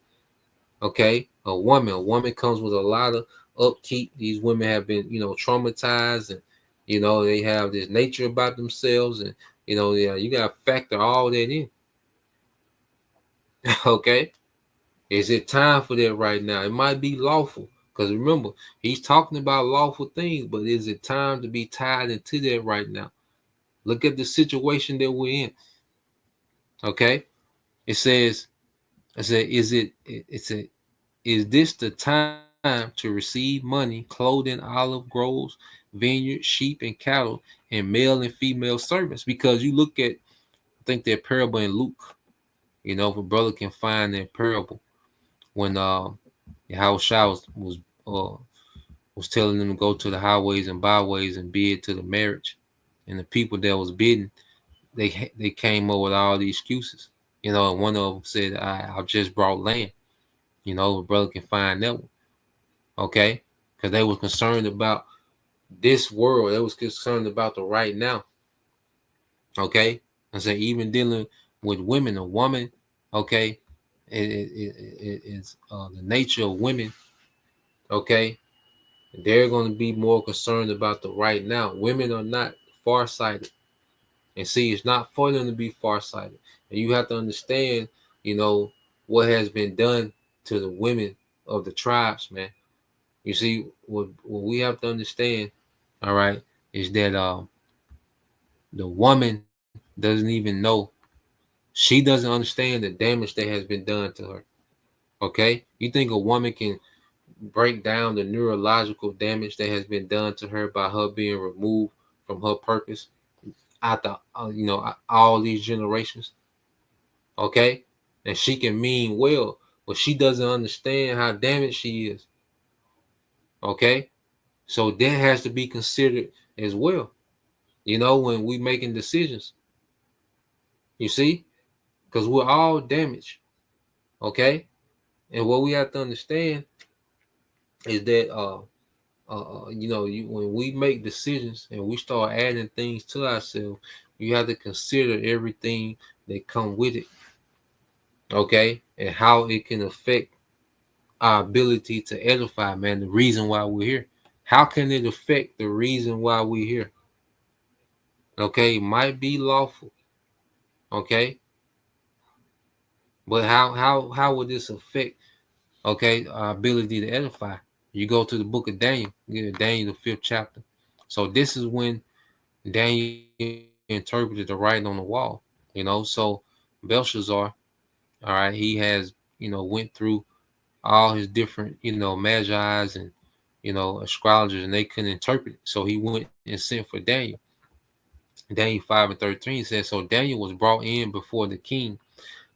Okay, a woman comes with a lot of upkeep. These women have been, traumatized, and they have this nature about themselves, and yeah, you got to factor all that in. Okay, Is it time for that right now? It might be lawful. Because remember, he's talking about lawful things, but is it time to be tied into that right now? Look at the situation that we're in. Okay. It says, is this the time to receive money, clothing, olive groves, vineyards, sheep, and cattle, and male and female servants? Because you look at, I think that parable in Luke, if a brother can find that parable when Yahushua uh, was telling them to go to the highways and byways and bid to the marriage, and the people that was bidding, they came up with all these excuses, and one of them said, "I've just brought land." A brother can find that one, okay? Because they were concerned about this world. They was concerned about the right now, okay? I say even dealing with women, a woman, okay, it's the nature of women, okay. They're going to be more concerned about the right now. Women are not farsighted, and see, it's not for them to be farsighted. And you have to understand, you know, what has been done to the women of the tribes, man. You see, what we have to understand, all right, is that the woman doesn't even know. She doesn't understand the damage that has been done to her. Okay, you think a woman can break down the neurological damage that has been done to her by her being removed from her purpose after all these generations? Okay, and she can mean well, but she doesn't understand how damaged she is. Okay, so that has to be considered as well. When we making decisions, you see, because we're all damaged. Okay, and what we have to understand is that when we make decisions and we start adding things to ourselves, you have to consider everything that come with it. Okay, and how it can affect our ability to edify, man. The reason why we're here. How can it affect the reason why we're here? Okay, it might be lawful. Okay, but how would this affect? Okay, our ability to edify. You go to the book of Daniel, Daniel the 5th chapter. So this is when Daniel interpreted the writing on the wall. So Belshazzar, all right, he has went through all his different magi's and astrologers, and they couldn't interpret it. So he went and sent for Daniel. Daniel 5:13 says, so Daniel was brought in before the king.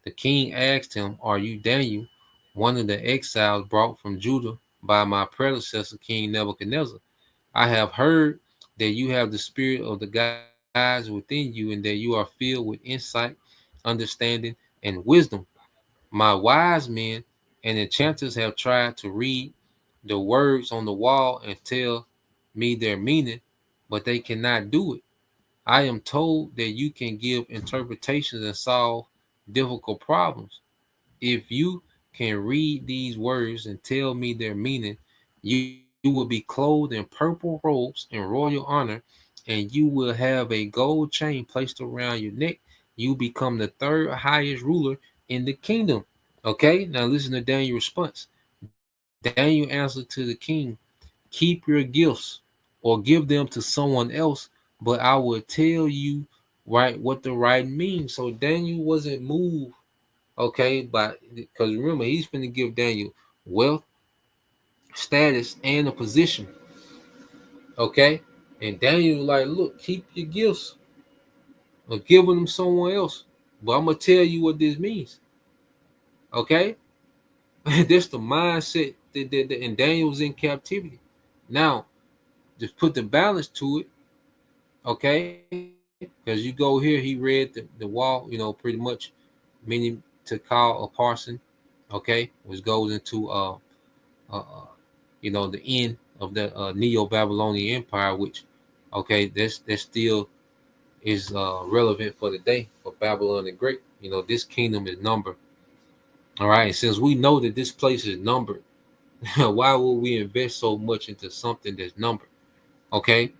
The king asked him, are you Daniel, one of the exiles brought from Judah by my predecessor, King Nebuchadnezzar? I have heard that you have the spirit of the gods within you, and that you are filled with insight, understanding, and wisdom. My wise men and enchanters have tried to read the words on the wall and tell me their meaning, but they cannot do it. I am told that you can give interpretations and solve difficult problems. If you can read these words and tell me their meaning, you will be clothed in purple robes and royal honor, and you will have a gold chain placed around your neck. You become the third highest ruler in the kingdom. Okay, now listen to Daniel's response. Daniel answered to the king, keep your gifts or give them to someone else, but I will tell you right what the right means. So Daniel wasn't moved, okay, but because remember, he's going to give Daniel wealth, status, and a position, okay. And Daniel like, look, keep your gifts or give them to someone else, but I'm gonna tell you what this means, okay. That's the mindset that and Daniel was in captivity. Now, just put the balance to it, okay, because you go here, he read the wall, pretty much meaning to call a parson, okay, which goes into the end of the Neo-Babylonian Empire, which, okay, that still is relevant for the day for Babylon the Great. This kingdom is numbered. All right, and since we know that this place is numbered, why would we invest so much into something that's numbered? Okay,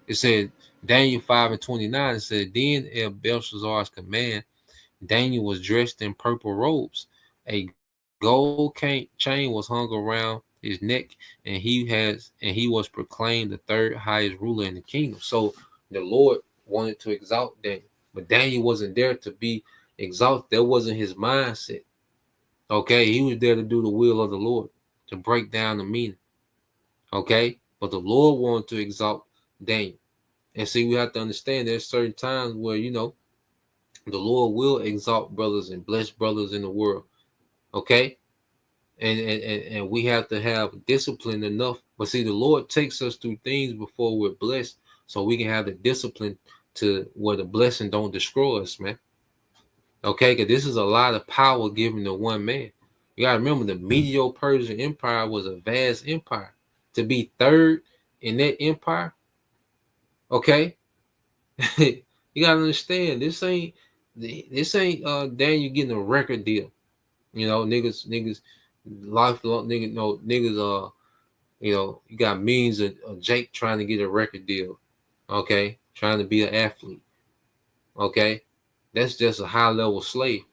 it said Daniel 5:29. It said, then at Belshazzar's command, Daniel was dressed in purple robes, a gold chain was hung around his neck, and he was proclaimed the third highest ruler in the kingdom. So the Lord wanted to exalt Daniel, but Daniel wasn't there to be exalted. That wasn't his mindset. Okay, he was there to do the will of the Lord, to break down the meaning. Okay, but the Lord wanted to exalt Daniel. And see, we have to understand there's certain times where the Lord will exalt brothers and bless brothers in the world. Okay, and we have to have discipline enough. But see, the Lord takes us through things before we're blessed, so we can have the discipline to where the blessing don't destroy us, man. Okay, because this is a lot of power given to one man. You gotta remember the Medo-Persian Empire was a vast empire. To be third in that empire, okay, you gotta understand this ain't Daniel getting a record deal. Niggas, lifelong niggas, no niggas. You got means of Jake trying to get a record deal. Okay, trying to be an athlete. Okay, that's just a high level slave.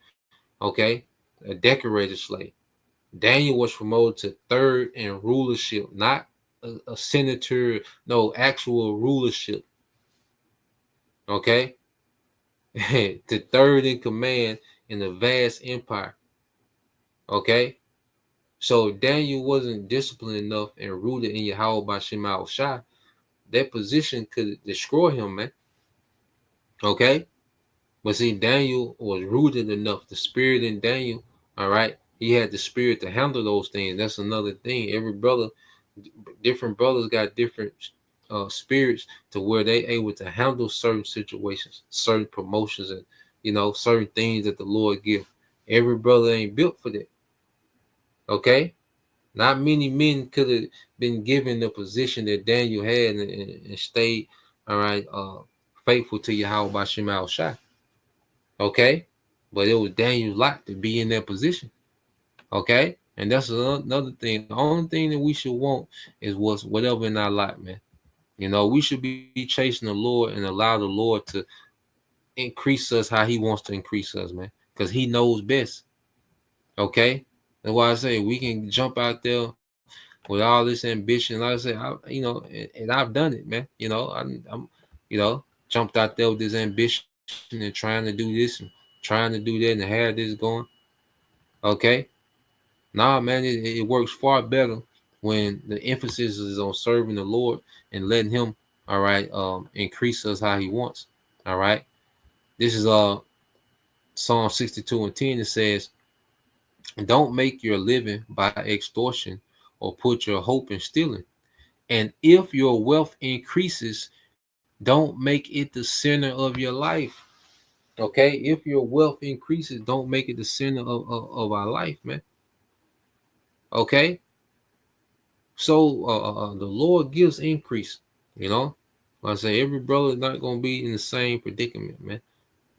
Okay, a decorated slave. Daniel was promoted to third in rulership, not a senator, no actual rulership. Okay, to third in command in a vast empire. Okay, so Daniel wasn't disciplined enough and rooted in Yahweh by Shema Shai. That position could destroy him, man. Okay, but see, Daniel was rooted enough. The spirit in Daniel, all right, he had the spirit to handle those things. That's another thing. Every brother, different brothers got different spirits to where they able to handle certain situations, certain promotions, and certain things that the Lord give. Every brother ain't built for that. Okay, not many men could have been given the position that Daniel had and stayed, all right, faithful to Yahweh by Shema Shai. Okay, but it was Daniel's lot to be in that position. Okay, and that's another thing. The only thing that we should want is whatever in our life, man. We should be chasing the Lord and allow the Lord to increase us how He wants to increase us, man, because He knows best. Okay, that's why I say we can jump out there with all this ambition. Like I say, and I've done it, man. I'm jumped out there with this ambition and trying to do this and trying to do that and have this going. Okay, nah, man, it works far better when the emphasis is on serving the Lord and letting Him, all right, increase us how He wants. All right, this is Psalm 62:10. It says, "Don't make your living by extortion, or put your hope in stealing. And if your wealth increases, don't make it the center of your life." Okay, if your wealth increases, don't make it the center of our life, man. Okay, so the Lord gives increase. You know, like I say, every brother is not gonna be in the same predicament, man.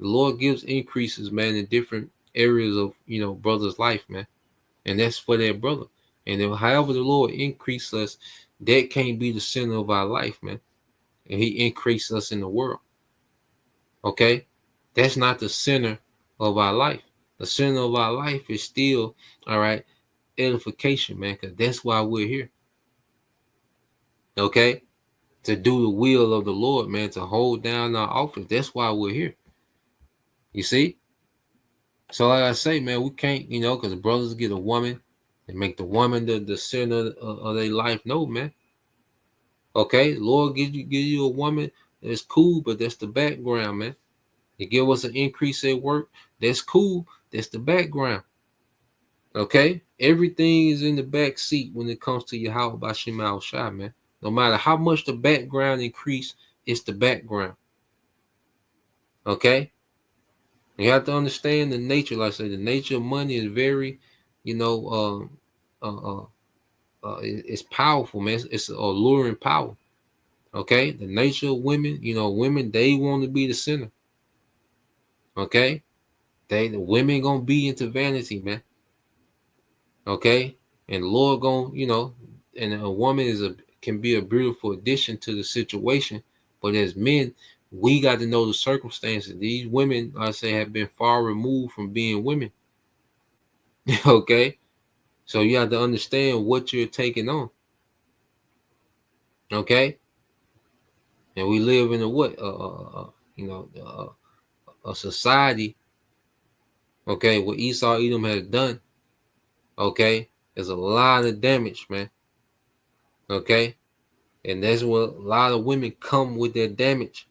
The Lord gives increases, man, in different areas of brother's life, man, and that's for that brother. And then, however the Lord increase us, that can't be the center of our life, man. And He increased us in the world. Okay, that's not the center of our life. The center of our life is still, all right, edification, man, because that's why we're here. Okay, to do the will of the Lord, man, to hold down our office. That's why we're here. You see? So like I say, man, we can't, because brothers get a woman and make the woman the center of their life. No, man. Okay, Lord give you a woman that's cool, but that's the background, man. You give us an increase at work, that's cool. That's the background. Okay? Everything is in the back seat when it comes to Yahweh by Shema Shai, man. No matter how much the background increase, it's the background. Okay? You have to understand the nature, like I said, the nature of money is very, you know, it's powerful, man. It's alluring power. Okay? The nature of women, women, they want to be the center. Okay? The women gonna be into vanity, man. Okay, and the Lord gonna, and a woman can be a beautiful addition to the situation, but as men, we got to know the circumstances. These women, I say, have been far removed from being women. Okay, So you have to understand what you're taking on. Okay, and we live in a what? You know, a society. Okay, what Esau Edom has done. Okay, there's a lot of damage, man. Okay, and that's what a lot of women come with their damage.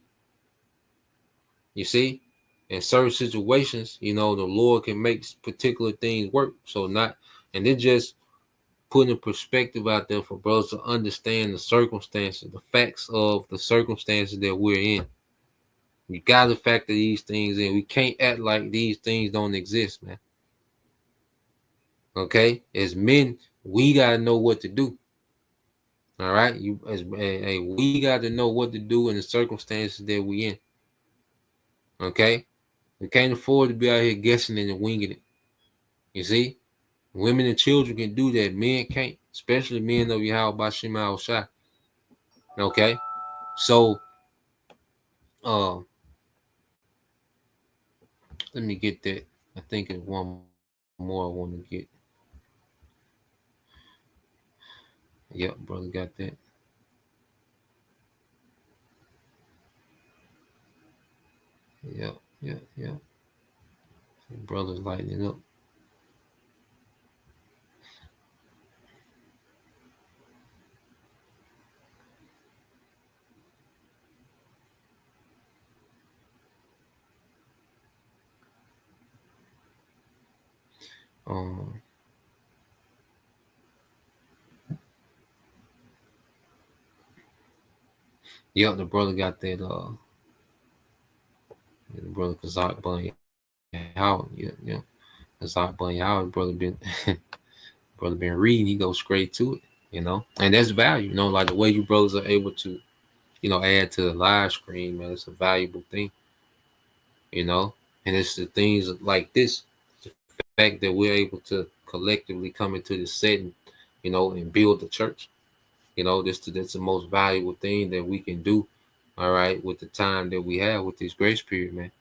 You see, in certain situations, you know, the Lord can make particular things work. So not, and they're just putting a perspective out there for brothers to understand the circumstances, the facts of the circumstances that we're in. You got to factor these things in. We can't act like these things don't exist, man. Okay, as men, we got to know what to do. All right, we got to know what to do in the circumstances that we in. Okay, we can't afford to be out here guessing and winging it. You see, women and children can do that. Men can't, especially men of Yahweh Bashima Shai. Okay, so let me get that. I think it's one more I want to get. Yep, brother got that. Yep, yep, yep. Brother's lighting up. Um, yep, the brother got that. The brother Kazak Bunny Howard. Yeah. Kazak Bunny Howard, brother been reading. He goes straight to it. You know, and that's value. You know, like the way you brothers are able to, you know, add to the live stream, man. It's a valuable thing. You know, and it's the things like this, the fact that we're able to collectively come into this setting, you know, and build the church. You know, that's the most valuable thing that we can do. All right, with the time that we have with this grace period, man.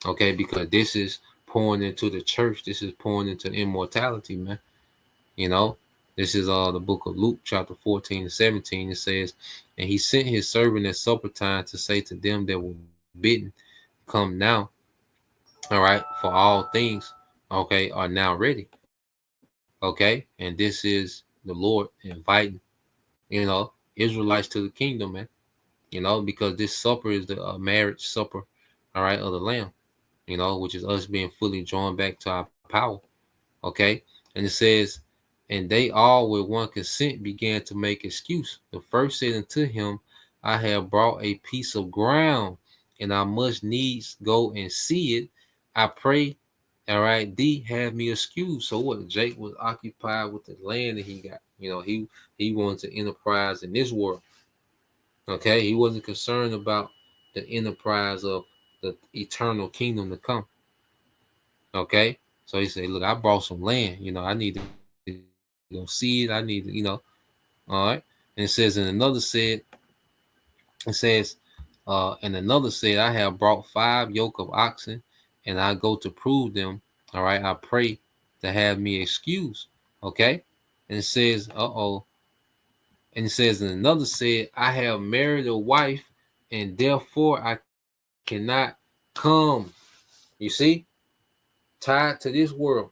Okay, because this is pouring into the church. This is pouring into immortality, man. You know, this is the book of Luke, chapter 14 and 17. It says, and he sent his servant at supper time to say to them that were bidden, come now, all right, for all things, okay, are now ready. Okay, and this is the Lord inviting, you know, Israelites to the kingdom, man. You know, because this supper is the marriage supper, all right, of the Lamb, you know, which is us being fully joined back to our power. Okay. And it says, and they all with one consent began to make excuse. The first said unto him, I have brought a piece of ground, and I must needs go and see it. I pray, all right, thee have me excused. So what? Jake was occupied with the land that he got. You know, he wanted to enterprise in this world. Okay, he wasn't concerned about the enterprise of the eternal kingdom to come. Okay, so he said, "Look, I bought some land. You know, I need to go see it. I need to, all right." And it says, it says, and another said, I have brought 5 yoke of oxen, and I go to prove them. All right, I pray to have me excused. Okay, and it says, and it says, and another said, I have married a wife, and therefore I cannot come. You see, tied to this world.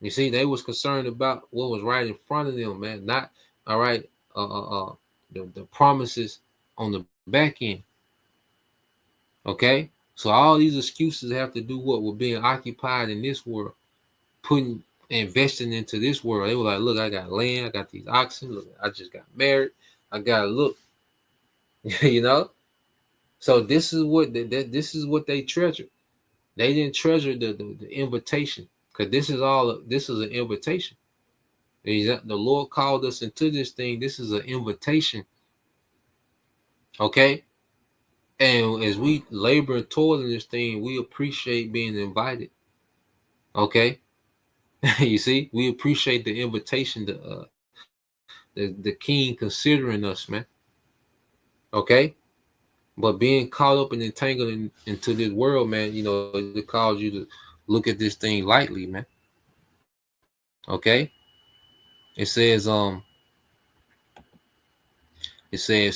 You see, they was concerned about what was right in front of them, man. Not all right. The promises on the back end. Okay, so all these excuses have to do what with being occupied in this world, putting investing into this world. They were like, look, I got land, I got these oxen. Look, I just got married. I got to look, you know. So this is what they treasured. They didn't treasure the invitation, because this is an invitation. The Lord called us into this thing. This is an invitation. Okay. And as we labor and toil in this thing, we appreciate being invited. Okay. You see, we appreciate the invitation, the king considering us, man. Okay. But being caught up and entangled into this world, man, you know, it causes you to look at this thing lightly, man. Okay. It says,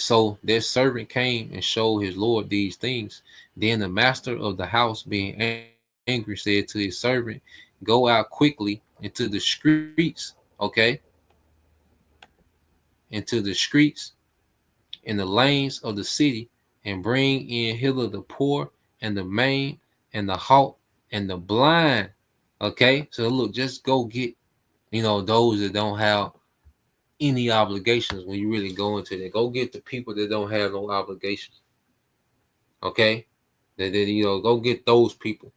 so their servant came and showed his lord these things. Then the master of the house, being angry, said to his servant, go out quickly into the streets, okay, into the streets in the lanes of the city, and bring in hither the poor and the maimed and the halt and the blind. Okay, so look, just go get, those that don't have any obligations. When you really go into that, go get the people that don't have no obligations. Okay, go get those people.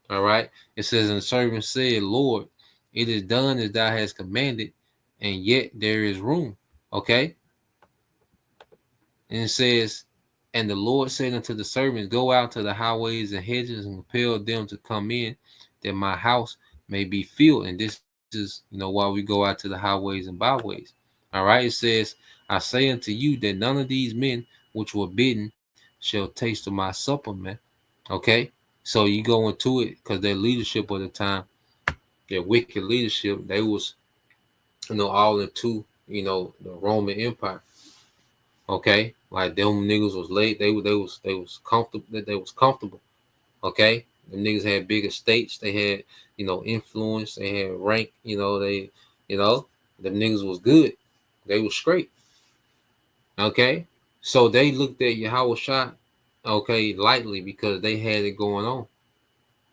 All right. It says, and the servant said, Lord, it is done as thou hast commanded, and yet there is room. Okay. And it says, and the Lord said unto the servants, go out to the highways and hedges and compel them to come in, that my house may be filled. And this is, why we go out to the highways and byways. All right. It says, I say unto you that none of these men which were bidden shall taste of my supper, man. Okay. So you go into it because their leadership of the time, their wicked leadership, they was, all into, the Roman Empire. Okay, like them niggas was late. They was comfortable. They was comfortable. Okay, them niggas had big estates. They had, influence. They had rank. You know, them niggas was good. They was straight. Okay, so they looked at Yahweh Shah, okay, lightly because they had it going on.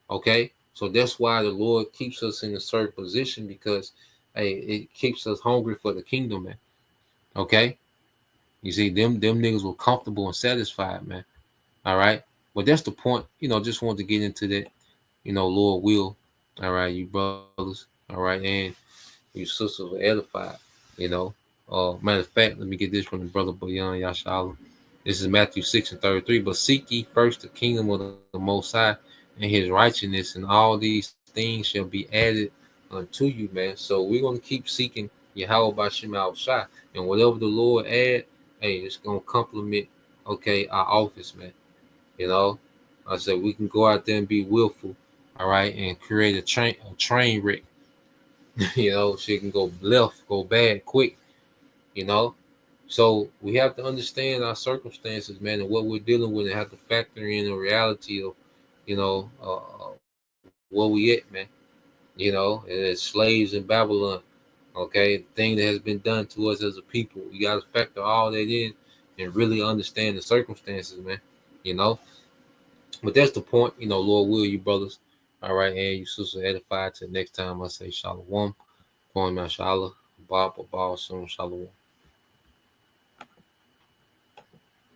Okay, so that's why the Lord keeps us in a certain position because, hey, it keeps us hungry for the kingdom, man. Okay, you see, them niggas were comfortable and satisfied, man. All right, but that's the point. Just wanted to get into that. Lord will. All right, you brothers. All right, and you sisters were edified. You know. Matter of fact, let me get this from the brother Boyan Yashala. This is Matthew 6:33. But seek ye first the kingdom of the Most High and His righteousness, and all these things shall be added unto you, man. So we're gonna keep seeking Yahweh by Shema Shai, and whatever the Lord add, hey, it's gonna complement, okay, our office, man. You know, I said we can go out there and be willful, all right, and create a train wreck. Shit can go left, go bad, quick. You know, so we have to understand our circumstances, man, and what we're dealing with, and have to factor in the reality of, where we at, man. And as slaves in Babylon, okay, the thing that has been done to us as a people, we got to factor all that in and really understand the circumstances, man. You know, but that's the point. Lord will, you brothers. All right, and you sisters edified. Till next time, I say shalom. Going my shalom. Bob, Shalom.